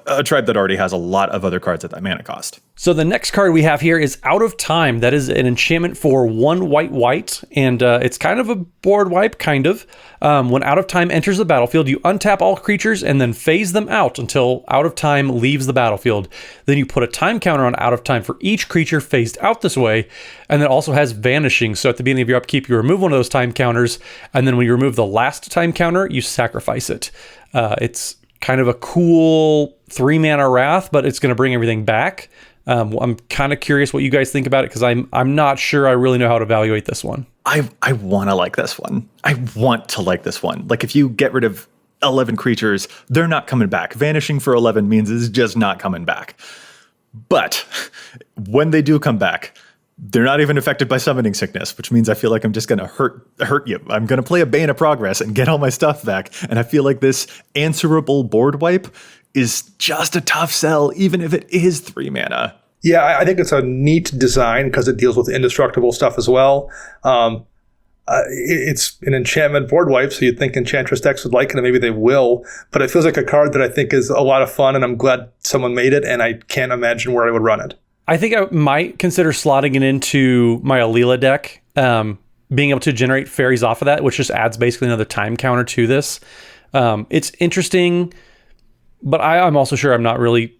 a tribe that already has a lot of other cards at that mana cost. So the next card we have here is Out of Time. That is an enchantment for 1 white, and it's kind of a board wipe, kind of. When Out of Time enters the battlefield, you untap all creatures and then phase them out until Out of Time leaves the battlefield. Then you put a time counter on Out of Time for each creature phased out this way, and it also has Vanishing. So at the beginning of your upkeep, you remove one of those time counters, and then when you remove the last time counter, you sacrifice it. It's kind of a cool 3 mana Wrath, but it's going to bring everything back. I'm kind of curious what you guys think about it, because I'm not sure I really know how to evaluate this one. I want to like this one. I want to like this one. Like, if you get rid of 11 creatures, they're not coming back. Vanishing for 11 means it's just not coming back. But when they do come back, they're not even affected by Summoning Sickness, which means I feel like I'm just going to hurt you. I'm going to play a Bane of Progress and get all my stuff back. And I feel like this answerable board wipe is just a tough sell, even if it is 3 mana. Yeah, I think it's a neat design because it deals with indestructible stuff as well. It's an enchantment board wipe, so you'd think Enchantress decks would like it, and maybe they will. But it feels like a card that I think is a lot of fun, and I'm glad someone made it, and I can't imagine where I would run it. I think I might consider slotting it into my Alila deck, being able to generate fairies off of that, which just adds basically another time counter to this. It's interesting, but I'm also sure I'm not really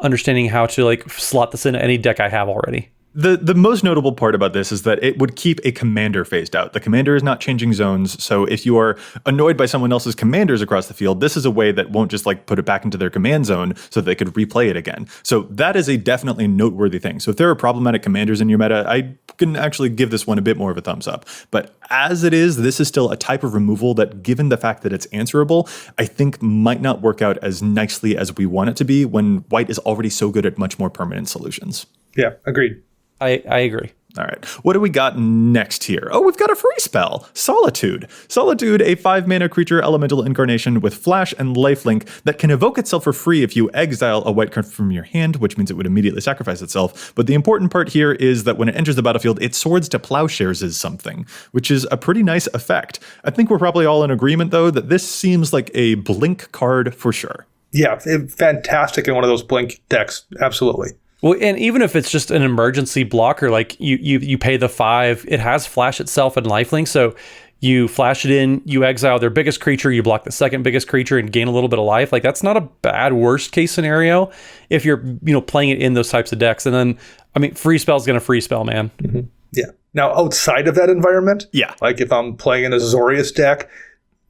understanding how to like slot this into any deck I have already. The most notable part about this is that it would keep a commander phased out. The commander is not changing zones, so if you are annoyed by someone else's commanders across the field, this is a way that won't just like put it back into their command zone so they could replay it again. So that is a definitely noteworthy thing. So if there are problematic commanders in your meta, I can actually give this one a bit more of a thumbs up. But as it is, this is still a type of removal that, given the fact that it's answerable, I think might not work out as nicely as we want it to be when white is already so good at much more permanent solutions. Yeah, agreed. I agree. All right. What do we got next here? Oh, we've got a free spell. Solitude. Solitude, a 5-mana creature elemental incarnation with flash and lifelink that can evoke itself for free if you exile a white card from your hand, which means it would immediately sacrifice itself. But the important part here is that when it enters the battlefield, it Swords to Plowshares is something, which is a pretty nice effect. I think we're probably all in agreement, though, that this seems like a blink card for sure. Yeah, fantastic in one of those blink decks. Absolutely. Well, and even if it's just an emergency blocker, like you pay the 5, it has flash itself and lifelink. So you flash it in, you exile their biggest creature, you block the second biggest creature and gain a little bit of life. Like, that's not a bad worst case scenario if you're, playing it in those types of decks. And then, I mean, free spell's going to free spell, man. Mm-hmm. Yeah. Now, outside of that environment, yeah, like if I'm playing in a Azorius deck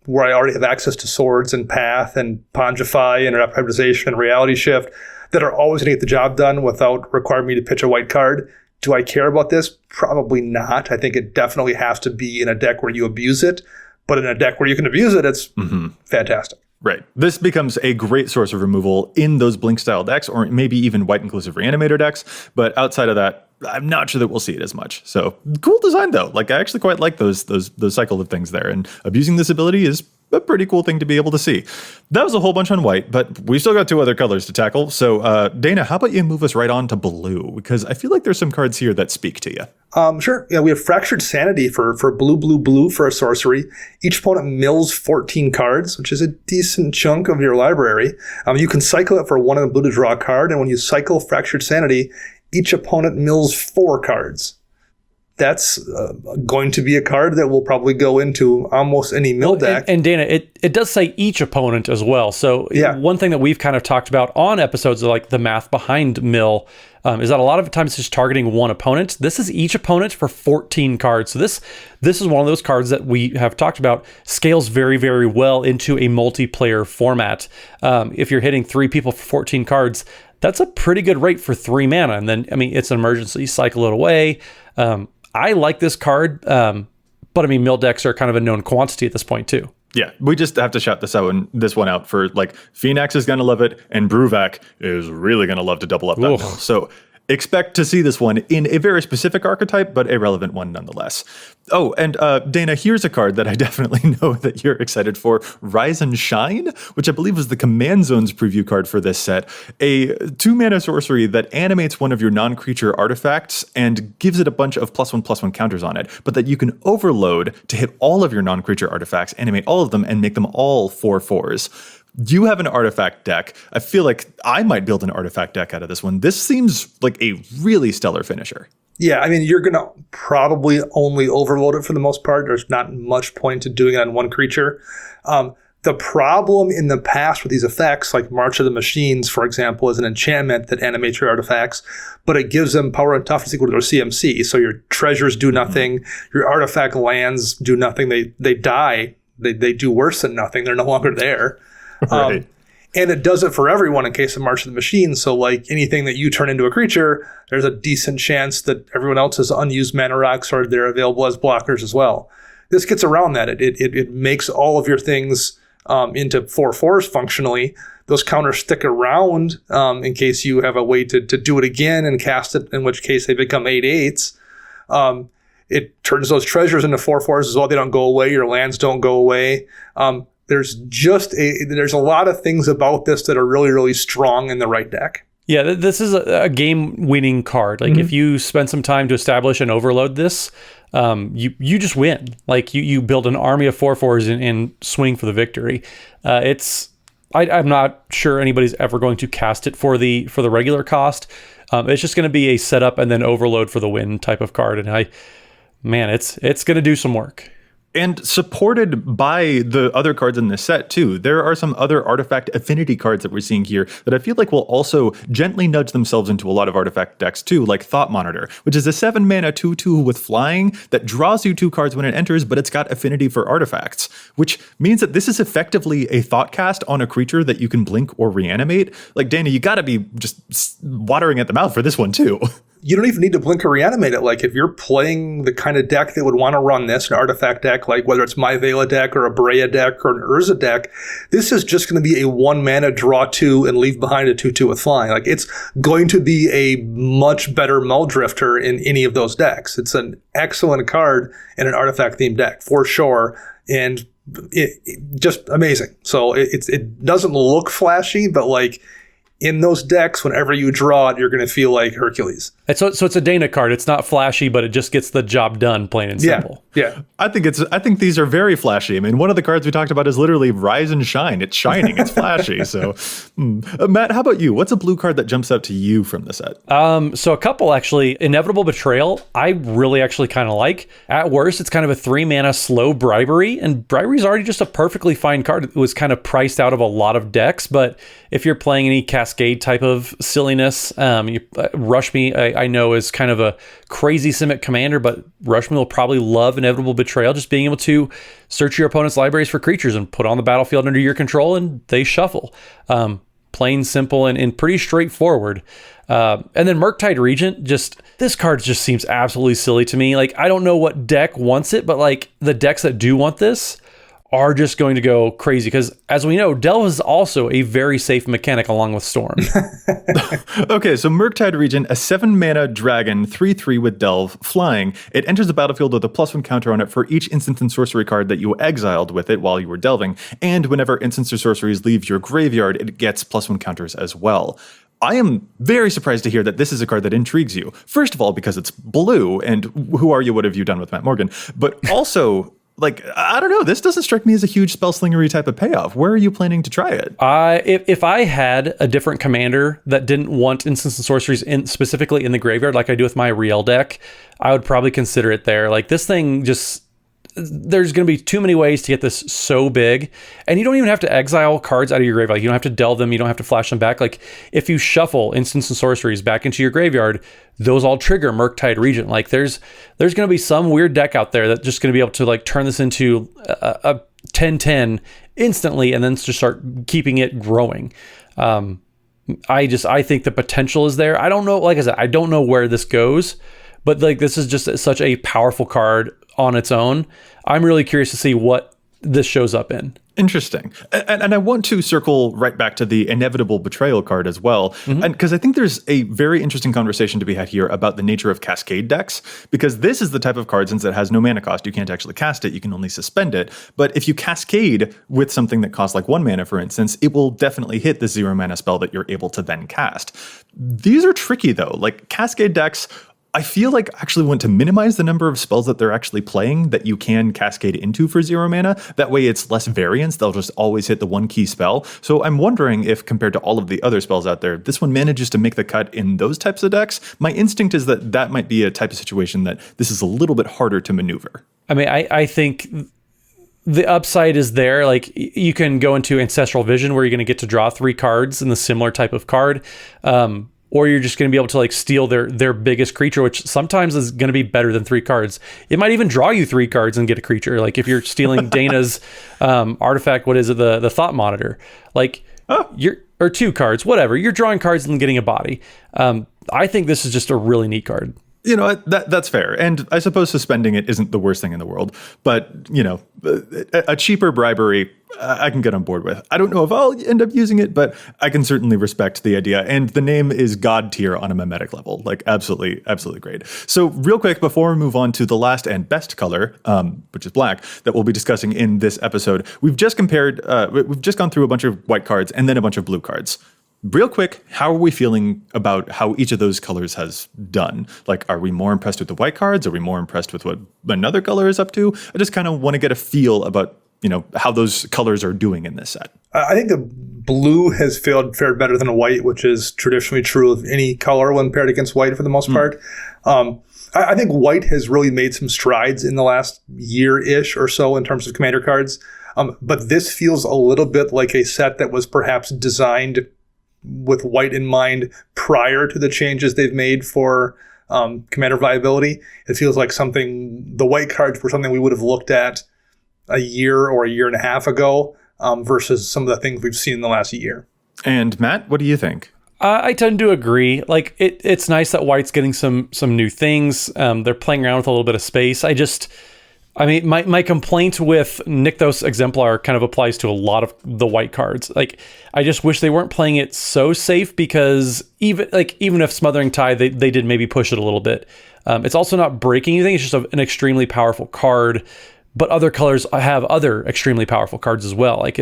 where I already have access to Swords and Path and Pongify and Reprisation and Reality Shift, that are always going to get the job done without requiring me to pitch a white card. Do I care about this? Probably not. I think it definitely has to be in a deck where you abuse it. But in a deck where you can abuse it, it's fantastic. Right. This becomes a great source of removal in those Blink-style decks, or maybe even white-inclusive Reanimator decks. But outside of that, I'm not sure that we'll see it as much. So cool design, though. Like, I actually quite like those cycle of things there. And abusing this ability is a pretty cool thing to be able to see. That was a whole bunch on white, but we still got 2 other colors to tackle. So Dana, how about you move us right on to blue? Because I feel like there's some cards here that speak to you. Sure. Yeah, we have Fractured Sanity for blue for a sorcery. Each opponent mills 14 cards, which is a decent chunk of your library. You can cycle it for 1 in the blue to draw a card, and when you cycle Fractured Sanity, each opponent mills 4 cards. That's going to be a card that will probably go into almost any mill deck. And Dana, it does say each opponent as well. So one thing that we've kind of talked about on episodes of like the math behind mill is that a lot of times it's just targeting one opponent. This is each opponent for 14 cards. So this is one of those cards that we have talked about scales very, very well into a multiplayer format. If you're hitting 3 people for 14 cards, that's a pretty good rate for 3 mana. And then, I mean, it's an emergency, cycle it away. I like this card, but I mean, mill decks are kind of a known quantity at this point too. Yeah, we just have to shout this one out for like Phoenix is going to love it, and Bruvac is really going to love to double up that mill. So expect to see this one in a very specific archetype, but a relevant one nonetheless. Oh, and Dana, here's a card that I definitely know that you're excited for, Rise and Shine, which I believe was the Command Zones preview card for this set. A 2-mana sorcery that animates one of your non-creature artifacts and gives it a bunch of +1/+1 counters on it, but that you can overload to hit all of your non-creature artifacts, animate all of them, and make them all 4/4s. You have an artifact deck. I feel like I might build an artifact deck out of this one. This seems like a really stellar finisher. Yeah, I mean, you're going to probably only overload it for the most part. There's not much point to doing it on one creature. The problem in the past with these effects, like March of the Machines, for example, is an enchantment that animates your artifacts, but it gives them power and toughness equal to their CMC. So your treasures do nothing. Your artifact lands do nothing. They die. They do worse than nothing. They're no longer there. Right. And it does it for everyone in case of March of the Machine. So like anything that you turn into a creature, there's a decent chance that everyone else's unused mana rocks are there available as blockers as well. This gets around that. It makes all of your things into 4/4s functionally. Those counters stick around in case you have a way to do it again and cast it, in which case they become 8/8s. It turns those treasures into 4/4s as well. They don't go away. Your lands don't go away. There's a lot of things about this that are really, really strong in the right deck. Yeah, this is a game-winning card. Like if you spend some time to establish and overload this, you just win. Like you build an army of 4/4s and swing for the victory. I'm not sure anybody's ever going to cast it for the regular cost. It's just going to be a setup and then overload for the win type of card. And it's going to do some work. And supported by the other cards in this set, too. There are some other artifact affinity cards that we're seeing here that I feel like will also gently nudge themselves into a lot of artifact decks, too, like Thought Monitor, which is a 7-mana 2/2 with flying that draws you 2 cards when it enters, but it's got affinity for artifacts, which means that this is effectively a thought cast on a creature that you can blink or reanimate. Like, Dana, you gotta be just watering at the mouth for this one, too. You don't even need to blink or reanimate it. Like if you're playing the kind of deck that would want to run this, an artifact deck, like whether it's My Vela deck or a Brea deck or an Urza deck, this is just going to be a 1-mana draw 2 and leave behind a 2/2 with flying. Like it's going to be a much better Muldrifter in any of those decks. It's an excellent card in an artifact themed deck for sure. And it just amazing. So it doesn't look flashy, but like in those decks, whenever you draw it, you're going to feel like Hercules. So it's a Dana card. It's not flashy, but it just gets the job done, plain and simple. Yeah. I think these are very flashy. I mean, one of the cards we talked about is literally Rise and Shine. It's shining. It's flashy. So, Matt, how about you? What's a blue card that jumps out to you from the set? So a couple, actually. Inevitable Betrayal, I really actually kind of like. At worst, it's kind of a 3-mana slow Bribery, and Bribery is already just a perfectly fine card. It was kind of priced out of a lot of decks, but if you're playing any Cascade type of silliness, Rush Me, I know is kind of a crazy Simic commander, but Rush Me will probably love Inevitable Betrayal, just being able to search your opponent's libraries for creatures and put on the battlefield under your control, and they shuffle. Plain simple and pretty straightforward. And then Murktide Regent, this card just seems absolutely silly to me. Like, I don't know what deck wants it, but like the decks that do want this are just going to go crazy because, as we know, Delve is also a very safe mechanic along with Storm. Okay, so Murktide Regent, a 7-mana dragon, 3/3 with Delve, flying. It enters the battlefield with a +1 counter on it for each instant and sorcery card that you exiled with it while you were delving, and whenever instants or sorceries leave your graveyard, it gets +1 counters as well. I am very surprised to hear that this is a card that intrigues you. First of all, because it's blue, and who are you, what have you done with Matt Morgan? But also... like, I don't know, this doesn't strike me as a huge spellslingery type of payoff. Where are you planning to try it? If I had a different commander that didn't want instants and sorceries specifically in the graveyard like I do with my Riel deck, I would probably consider it there. Like, this thing just... there's going to be too many ways to get this so big, and you don't even have to exile cards out of your graveyard. Like, you don't have to delve them, you don't have to flash them back. Like, if you shuffle instants and sorceries back into your graveyard, those all trigger Murktide Regent. Like, there's going to be some weird deck out there that's just going to be able to like turn this into a 10/10 instantly and then just start keeping it growing. I think the potential is there. I don't know, like I said, I don't know where this goes, but like, this is just such a powerful card on its own. I'm really curious to see what this shows up in. Interesting. And I want to circle right back to the Inevitable Betrayal card as well, and because I think there's a very interesting conversation to be had here about the nature of Cascade decks, because this is the type of card, since it has no mana cost, you can't actually cast it, you can only suspend it. But if you Cascade with something that costs like 1 mana, for instance, it will definitely hit the 0 mana spell that you're able to then cast. These are tricky though. Like, Cascade decks, I feel like actually want to minimize the number of spells that they're actually playing that you can cascade into for 0 mana. That way it's less variance. They'll just always hit the one key spell. So I'm wondering if, compared to all of the other spells out there, this one manages to make the cut in those types of decks. My instinct is that that might be a type of situation that this is a little bit harder to maneuver. I mean, I think the upside is there. Like, you can go into Ancestral Vision where you're going to get to draw 3 cards in the similar type of card. Or you're just going to be able to like steal their biggest creature, which sometimes is going to be better than 3 cards. It might even draw you 3 cards and get a creature. Like, if you're stealing Dana's artifact, what is it, the Thought Monitor? Like, or 2 cards, whatever. You're drawing cards and getting a body. I think this is just a really neat card. You know, that's fair. And I suppose suspending it isn't the worst thing in the world. But, you know, a cheaper bribery, I can get on board with. I don't know if I'll end up using it, but I can certainly respect the idea. And the name is God tier on a mimetic level. Like, absolutely, absolutely great. So real quick, before we move on to the last and best color, which is black, that we'll be discussing in this episode, we've just gone through a bunch of white cards and then a bunch of blue cards. Real quick, how are we feeling about how each of those colors has done? Like, are we more impressed with the white cards? Are we more impressed with what another color is up to? I just kind of want to get a feel about, you know, how those colors are doing in this set. I think the blue has fared better than a white, which is traditionally true of any color when paired against white for the most part. I think white has really made some strides in the last year-ish or so in terms of commander cards. But this feels a little bit like a set that was perhaps designed with white in mind prior to the changes they've made for commander viability. It feels like the white cards were something we would have looked at a year or a year and a half ago versus some of the things we've seen in the last year. And Matt, what do you think? I tend to agree. Like, it's nice that white's getting some new things. They're playing around with a little bit of space. I mean, my complaint with Nykthos Exemplar kind of applies to a lot of the white cards. Like, I just wish they weren't playing it so safe, because even if Smothering Tide, they did maybe push it a little bit. It's also not breaking anything. It's just an extremely powerful card, but other colors have other extremely powerful cards as well. Like,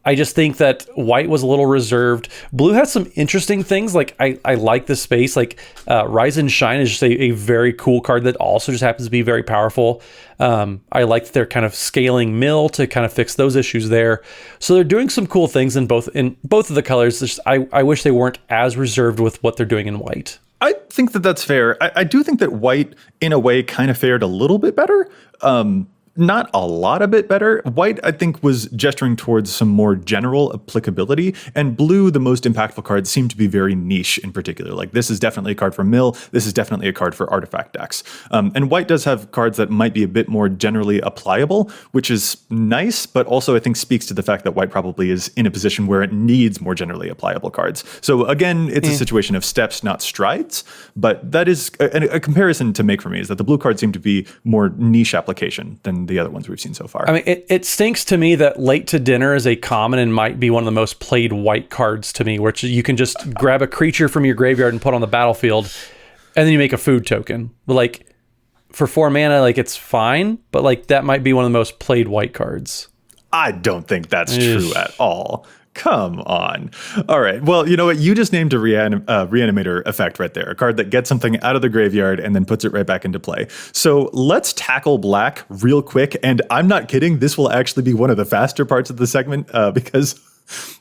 I just think that white was a little reserved. Blue has some interesting things. Like, I like the space. Like, Rise and Shine is just a very cool card that also just happens to be very powerful. I like that they're kind of scaling mill to kind of fix those issues there. So they're doing some cool things in both of the colors. Just, I wish they weren't as reserved with what they're doing in white. I think that that's fair. I do think that white, in a way, kind of fared a little bit better. Not a lot a bit better. White, I think, was gesturing towards some more general applicability, and blue, the most impactful cards, seem to be very niche in particular. Like, this is definitely a card for mill. This is definitely a card for artifact decks. And white does have cards that might be a bit more generally applicable, which is nice, but also I think speaks to the fact that white probably is in a position where it needs more generally applicable cards. So again, it's a situation of steps, not strides, but that is a comparison to make for me, is that the blue cards seem to be more niche application than the other ones we've seen so far. I mean, it stinks to me that Late to Dinner is a common and might be one of the most played white cards to me, which you can just grab a creature from your graveyard and put on the battlefield, and then you make a food token. But like for 4 mana, like it's fine, but like that might be one of the most played white cards. I don't think that's true at all. Come on. All right. Well, you know what? You just named a reanimator effect right there. A card that gets something out of the graveyard and then puts it right back into play. So let's tackle black real quick. And I'm not kidding. This will actually be one of the faster parts of the segment because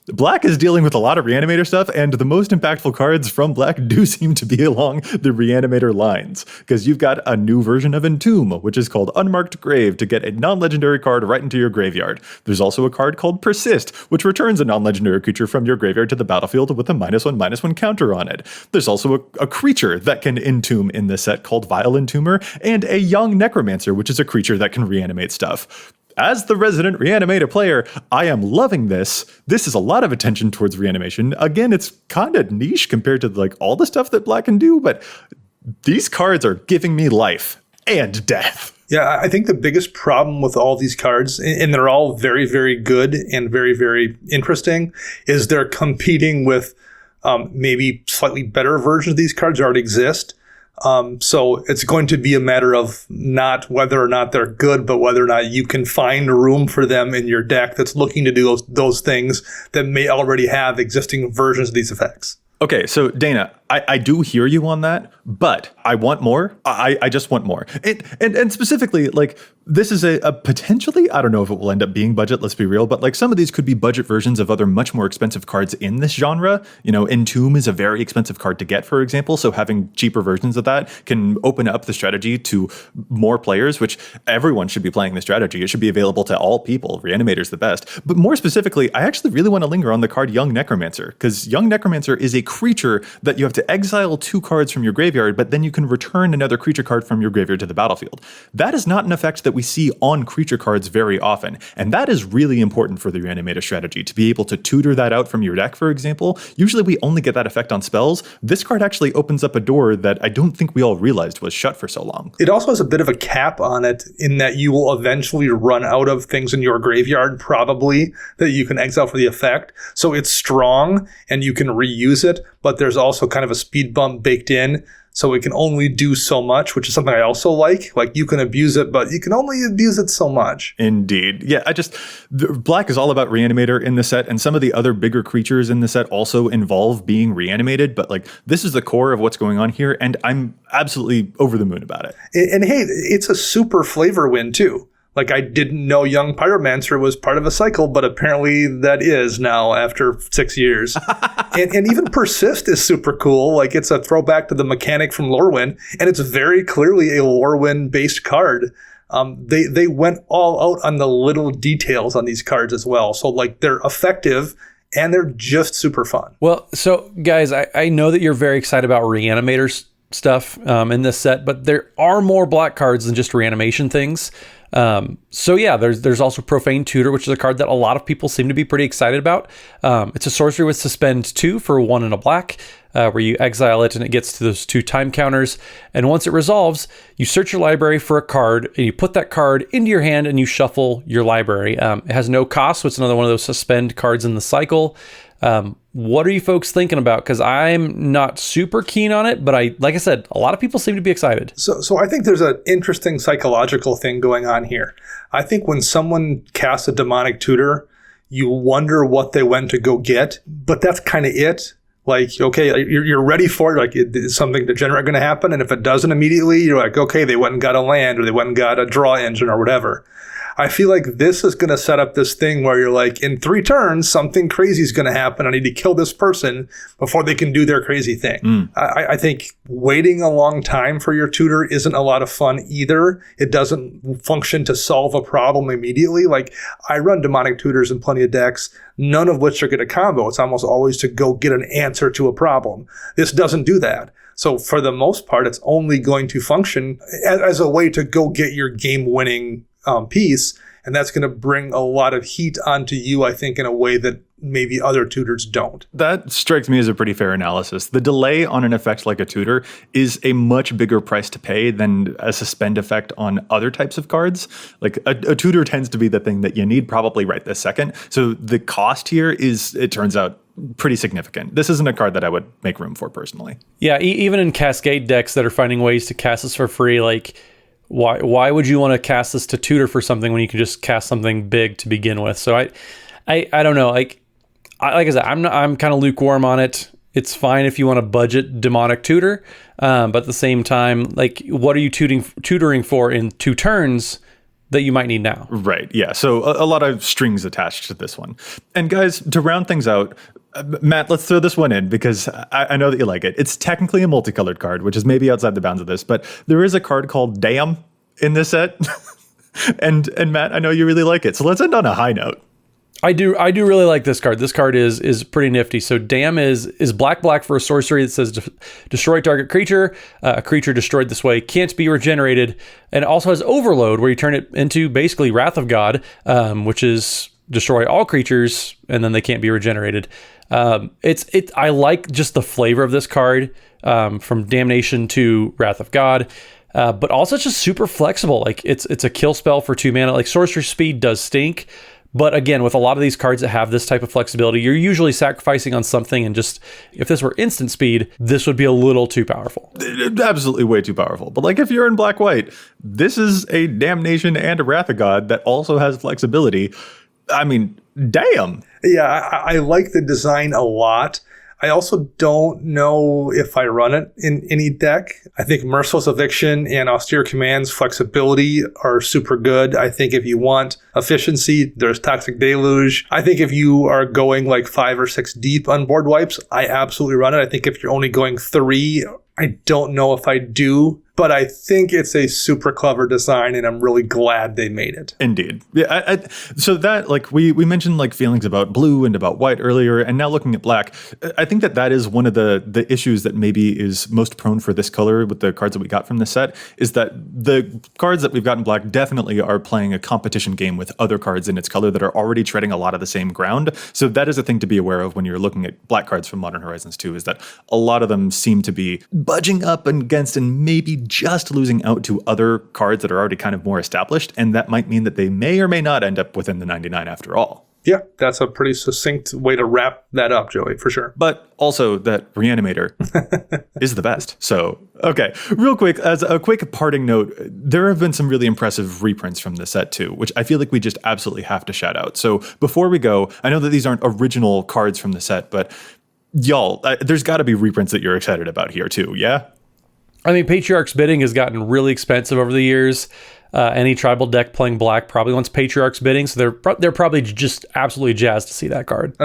black is dealing with a lot of reanimator stuff, and the most impactful cards from black do seem to be along the reanimator lines, because you've got a new version of Entomb, which is called Unmarked Grave, to get a non-legendary card right into your graveyard. There's also a card called Persist, which returns a non-legendary creature from your graveyard to the battlefield with a -1/-1 counter on it. There's also a creature that can entomb in this set called Vile Entomber, and a Young Necromancer, which is a creature that can reanimate stuff. As the resident reanimator player, I am loving this. This is a lot of attention towards reanimation. Again, it's kind of niche compared to like all the stuff that black can do, but these cards are giving me life and death. Yeah, I think the biggest problem with all these cards, and they're all very, very good and very, very interesting, is they're competing with maybe slightly better versions of these cards that already exist. So it's going to be a matter of not whether or not they're good, but whether or not you can find room for them in your deck that's looking to do those things that may already have existing versions of these effects. Okay, so Dana, I do hear you on that, but I want more. I just want more. And specifically, like, this is a potentially, I don't know if it will end up being budget, let's be real, but like some of these could be budget versions of other much more expensive cards in this genre. You know, Entomb is a very expensive card to get, for example, so having cheaper versions of that can open up the strategy to more players, which everyone should be playing the strategy. It should be available to all people. Reanimator's the best. But more specifically, I actually really want to linger on the card Young Necromancer, because Young Necromancer is a creature that you have to exile 2 cards from your graveyard, but then you can return another creature card from your graveyard to the battlefield. That is not an effect that we see on creature cards very often, and that is really important for the reanimator strategy, to be able to tutor that out from your deck, for example. Usually we only get that effect on spells. This card actually opens up a door that I don't think we all realized was shut for so long. It also has a bit of a cap on it in that you will eventually run out of things in your graveyard, probably, that you can exile for the effect. So it's strong and you can reuse it, but there's also kind of a speed bump baked in. So it can only do so much, which is something I also like. Like, you can abuse it, but you can only abuse it so much. Indeed. Yeah, black is all about reanimator in the set, and some of the other bigger creatures in the set also involve being reanimated, but like, this is the core of what's going on here, and I'm absolutely over the moon about it. And hey, it's a super flavor win too. Like, I didn't know Young Pyromancer was part of a cycle, but apparently that is now after 6 years. and even Persist is super cool. Like, it's a throwback to the mechanic from Lorwyn, and it's very clearly a Lorwyn-based card. They went all out on the little details on these cards as well. So, like, they're effective, and they're just super fun. Well, so, guys, I know that you're very excited about Reanimator's stuff in this set, but there are more black cards than just reanimation things. So yeah, there's also Profane Tutor, which is a card that a lot of people seem to be pretty excited about. It's a sorcery with Suspend 2 for 1 and a black, where you exile it and it gets to those 2 time counters. And once it resolves, you search your library for a card and you put that card into your hand and you shuffle your library. It has no cost, so it's another one of those suspend cards in the cycle. What are you folks thinking about? Because I'm not super keen on it, but like I said, a lot of people seem to be excited. So I think there's an interesting psychological thing going on here. I think when someone casts a demonic tutor, you wonder what they went to go get, but that's kind of it. Like, okay, you're ready for it. Like, is something degenerate going to happen? And if it doesn't immediately, you're like, okay, they went and got a land, or they went and got a draw engine, or whatever. I feel like this is going to set up this thing where you're like, in 3 turns, something crazy is going to happen. I need to kill this person before they can do their crazy thing. I think waiting a long time for your tutor isn't a lot of fun either. It doesn't function to solve a problem immediately. Like, I run demonic tutors in plenty of decks, none of which are going to combo. It's almost always to go get an answer to a problem. This doesn't do that. So for the most part, it's only going to function as a way to go get your game-winning piece, and that's going to bring a lot of heat onto you, I think, in a way that maybe other tutors don't. That strikes me as a pretty fair analysis. The delay on an effect like a tutor is a much bigger price to pay than a suspend effect on other types of cards. Like a tutor tends to be the thing that you need probably right this second. So the cost here is, it turns out, pretty significant. This isn't a card that I would make room for personally. Yeah, even in Cascade decks that are finding ways to cast this for free, like why would you want to cast this to tutor for something when you can just cast something big to begin with? So I don't know. Like I said, I'm kind of lukewarm on it. It's fine if you want to budget demonic tutor, but at the same time, like what are you tutoring for in 2 turns that you might need now? Right. Yeah. So a lot of strings attached to this one. And guys, to round things out, Matt, let's throw this one in because I know that you like it. It's technically a multicolored card, which is maybe outside the bounds of this, but there is a card called Damn in this set. and Matt, I know you really like it. So let's end on a high note. I do really like this card. This card is pretty nifty. So Damn is black for a sorcery that says destroy target creature. A creature destroyed this way can't be regenerated, and it also has Overload where you turn it into basically Wrath of God, which is destroy all creatures and then they can't be regenerated. I like just the flavor of this card, from Damnation to Wrath of God. But also it's just super flexible. Like it's a kill spell for 2 mana. Like sorcery speed does stink. But again, with a lot of these cards that have this type of flexibility, you're usually sacrificing on something, and just if this were instant speed, this would be a little too powerful. Absolutely way too powerful. But like if you're in black-white, this is a Damnation and a Wrath of God that also has flexibility. I mean, damn. Yeah, I like the design a lot. I also don't know if I run it in any deck. I think Merciless Eviction and Austere Command's flexibility are super good. I think if you want efficiency, there's Toxic Deluge. I think if you are going like 5 or 6 deep on board wipes, I absolutely run it. I think if you're only going 3, I don't know if I do. But I think it's a super clever design, and I'm really glad they made it. Indeed. Yeah. So that, like, we mentioned like feelings about blue and about white earlier, and now looking at black, I think that is one of the issues that maybe is most prone for this color with the cards that we got from this set, is that the cards that we've got in black definitely are playing a competition game with other cards in its color that are already treading a lot of the same ground. So that is a thing to be aware of when you're looking at black cards from Modern Horizons 2, is that a lot of them seem to be budging up against and maybe just losing out to other cards that are already kind of more established, and that might mean that they may or may not end up within the 99 after all. Yeah, that's a pretty succinct way to wrap that up, Joey, for sure. But also that Reanimator is the best. So, okay, real quick, as a quick parting note, there have been some really impressive reprints from the set too, which I feel like we just absolutely have to shout out. So before we go, I know that these aren't original cards from the set, but y'all, there's got to be reprints that you're excited about here too, yeah? I mean, Patriarch's Bidding has gotten really expensive over the years. Any tribal deck playing black probably wants Patriarch's Bidding, so they're probably just absolutely jazzed to see that card.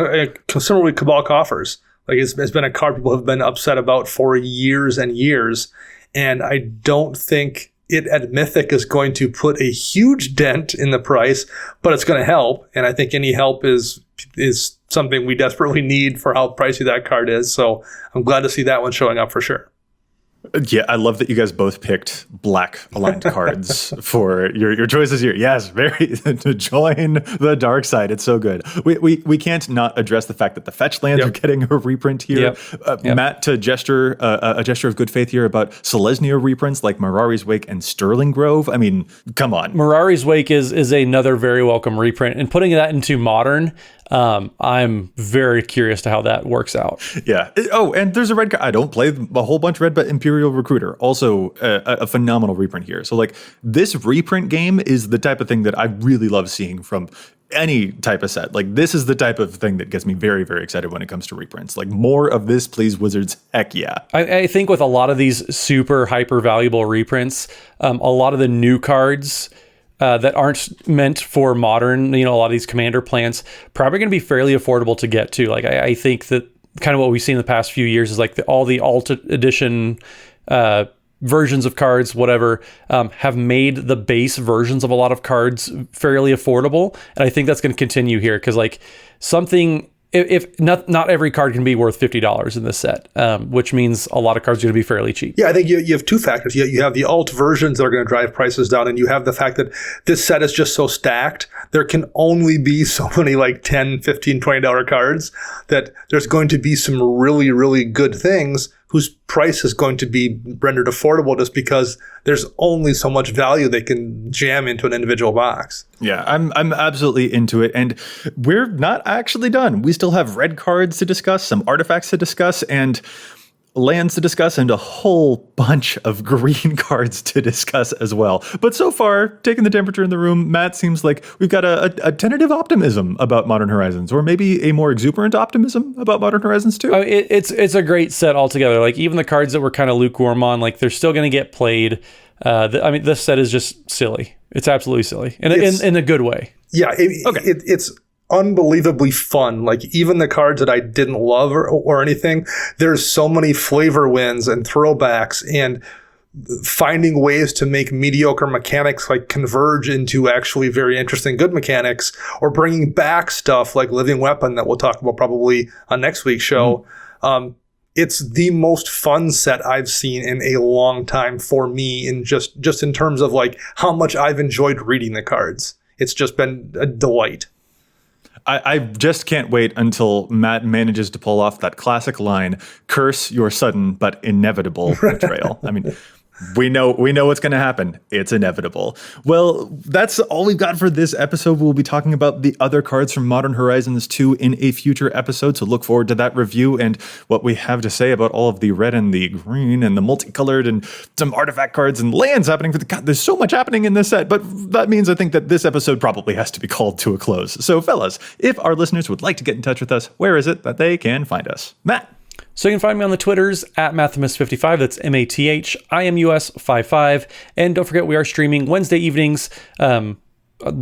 Similarly, Cabal Coffers. Like it's been a card people have been upset about for years and years, and I don't think it at Mythic is going to put a huge dent in the price, but it's going to help, and I think any help is something we desperately need for how pricey that card is. So I'm glad to see that one showing up for sure. Yeah, I love that you guys both picked black aligned cards for your choices here. Yes, very to join the dark side. It's so good. We can't not address the fact that the fetch lands are getting a reprint here. Matt, to gesture a gesture of good faith here about Selesnya reprints like Mirari's Wake and Sterling Grove. I mean, come on. Mirari's Wake is another very welcome reprint, and putting that into Modern, I'm very curious to how that works out. Yeah. Oh, and there's a red card. I don't play a whole bunch of red, but Imperial Recruiter, also a phenomenal reprint here. So like this reprint game is the type of thing that I really love seeing from any type of set. Like this is the type of thing that gets me very, very excited when it comes to reprints. Like more of this, please, Wizards. Heck yeah. I think with a lot of these super hyper valuable reprints, a lot of the new cards that aren't meant for Modern, a lot of these commander plans, probably going to be fairly affordable to get to. Like I think that kind of what we've seen in the past few years is like all the alt edition versions of cards, whatever, have made the base versions of a lot of cards fairly affordable. And I think that's going to continue here because like something if not every card can be worth $50 in this set, which means a lot of cards are going to be fairly cheap. Yeah, I think you have two factors. You have the alt versions that are going to drive prices down, and you have the fact that this set is just so stacked. There can only be so many like $10, $15, $20 cards that there's going to be some really, really good things whose price is going to be rendered affordable just because there's only so much value they can jam into an individual box. Yeah, I'm absolutely into it. And we're not actually done. We still have red cards to discuss, some artifacts to discuss, and lands to discuss, and a whole bunch of green cards to discuss as well. But so far, taking the temperature in the room, Matt, seems like we've got a tentative optimism about Modern Horizons, or maybe a more exuberant optimism about Modern Horizons too. It's a great set altogether. Like even the cards that we're kind of lukewarm on, like they're still going to get played. This set is just silly. It's absolutely silly in a good way. Yeah, it's unbelievably fun. Like even the cards that I didn't love or anything, there's so many flavor wins and throwbacks and finding ways to make mediocre mechanics like converge into actually very interesting good mechanics, or bringing back stuff like Living Weapon that we'll talk about probably on next week's show. It's the most fun set I've seen in a long time for me, in just in terms of like how much I've enjoyed reading the cards. It's just been a delight. I just can't wait until Matt manages to pull off that classic line, "Curse your sudden but inevitable betrayal." I mean, we know what's going to happen. It's inevitable. Well, that's all we've got for this episode. We'll be talking about the other cards from Modern Horizons 2 in a future episode, so look forward to that review and what we have to say about all of the red and the green and the multicolored and some artifact cards and lands happening. God, there's so much happening in this set, but that means I think that this episode probably has to be called to a close. So fellas, if our listeners would like to get in touch with us, where is it that they can find us? Matt? So you can find me on the Twitters at Mathimus55. That's MATHIMUS55. And don't forget, we are streaming Wednesday evenings. The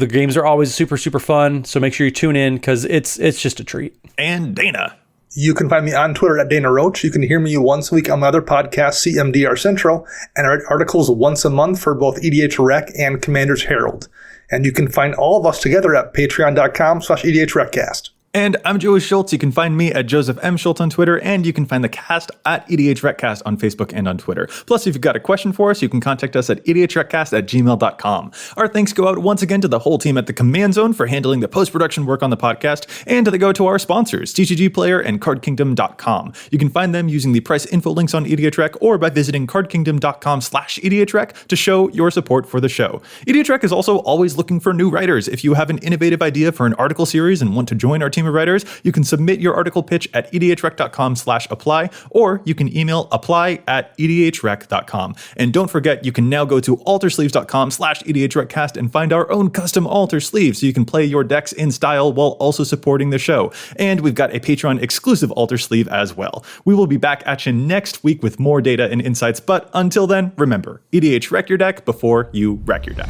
games are always super, super fun. So make sure you tune in because it's just a treat. And Dana. You can find me on Twitter at Dana Roach. You can hear me once a week on my other podcast, CMDR Central, and I write articles once a month for both EDHREC and Commander's Herald. And you can find all of us together at patreon.com/EDHRECast. And I'm Joey Schultz. You can find me at Joseph M. Schultz on Twitter, and you can find the cast at EDHRECast on Facebook and on Twitter. Plus, if you've got a question for us, you can contact us at EDHRECast@gmail.com. Our thanks go out once again to the whole team at the Command Zone for handling the post-production work on the podcast, and they go to our sponsors, TCG Player and CardKingdom.com. You can find them using the price info links on EDHREC or by visiting CardKingdom.com/EDHREC to show your support for the show. EDHREC is also always looking for new writers. If you have an innovative idea for an article series and want to join our team of writers, you can submit your article pitch at edhrec.com/apply, or you can email apply@edhrec.com. And don't forget, you can now go to altersleeves.com/edhrecast and find our own custom alter sleeve so you can play your decks in style while also supporting the show. And we've got a Patreon exclusive alter sleeve as well. We will be back at you next week with more data and insights, but until then, remember, EDHREC your deck before you wreck your deck.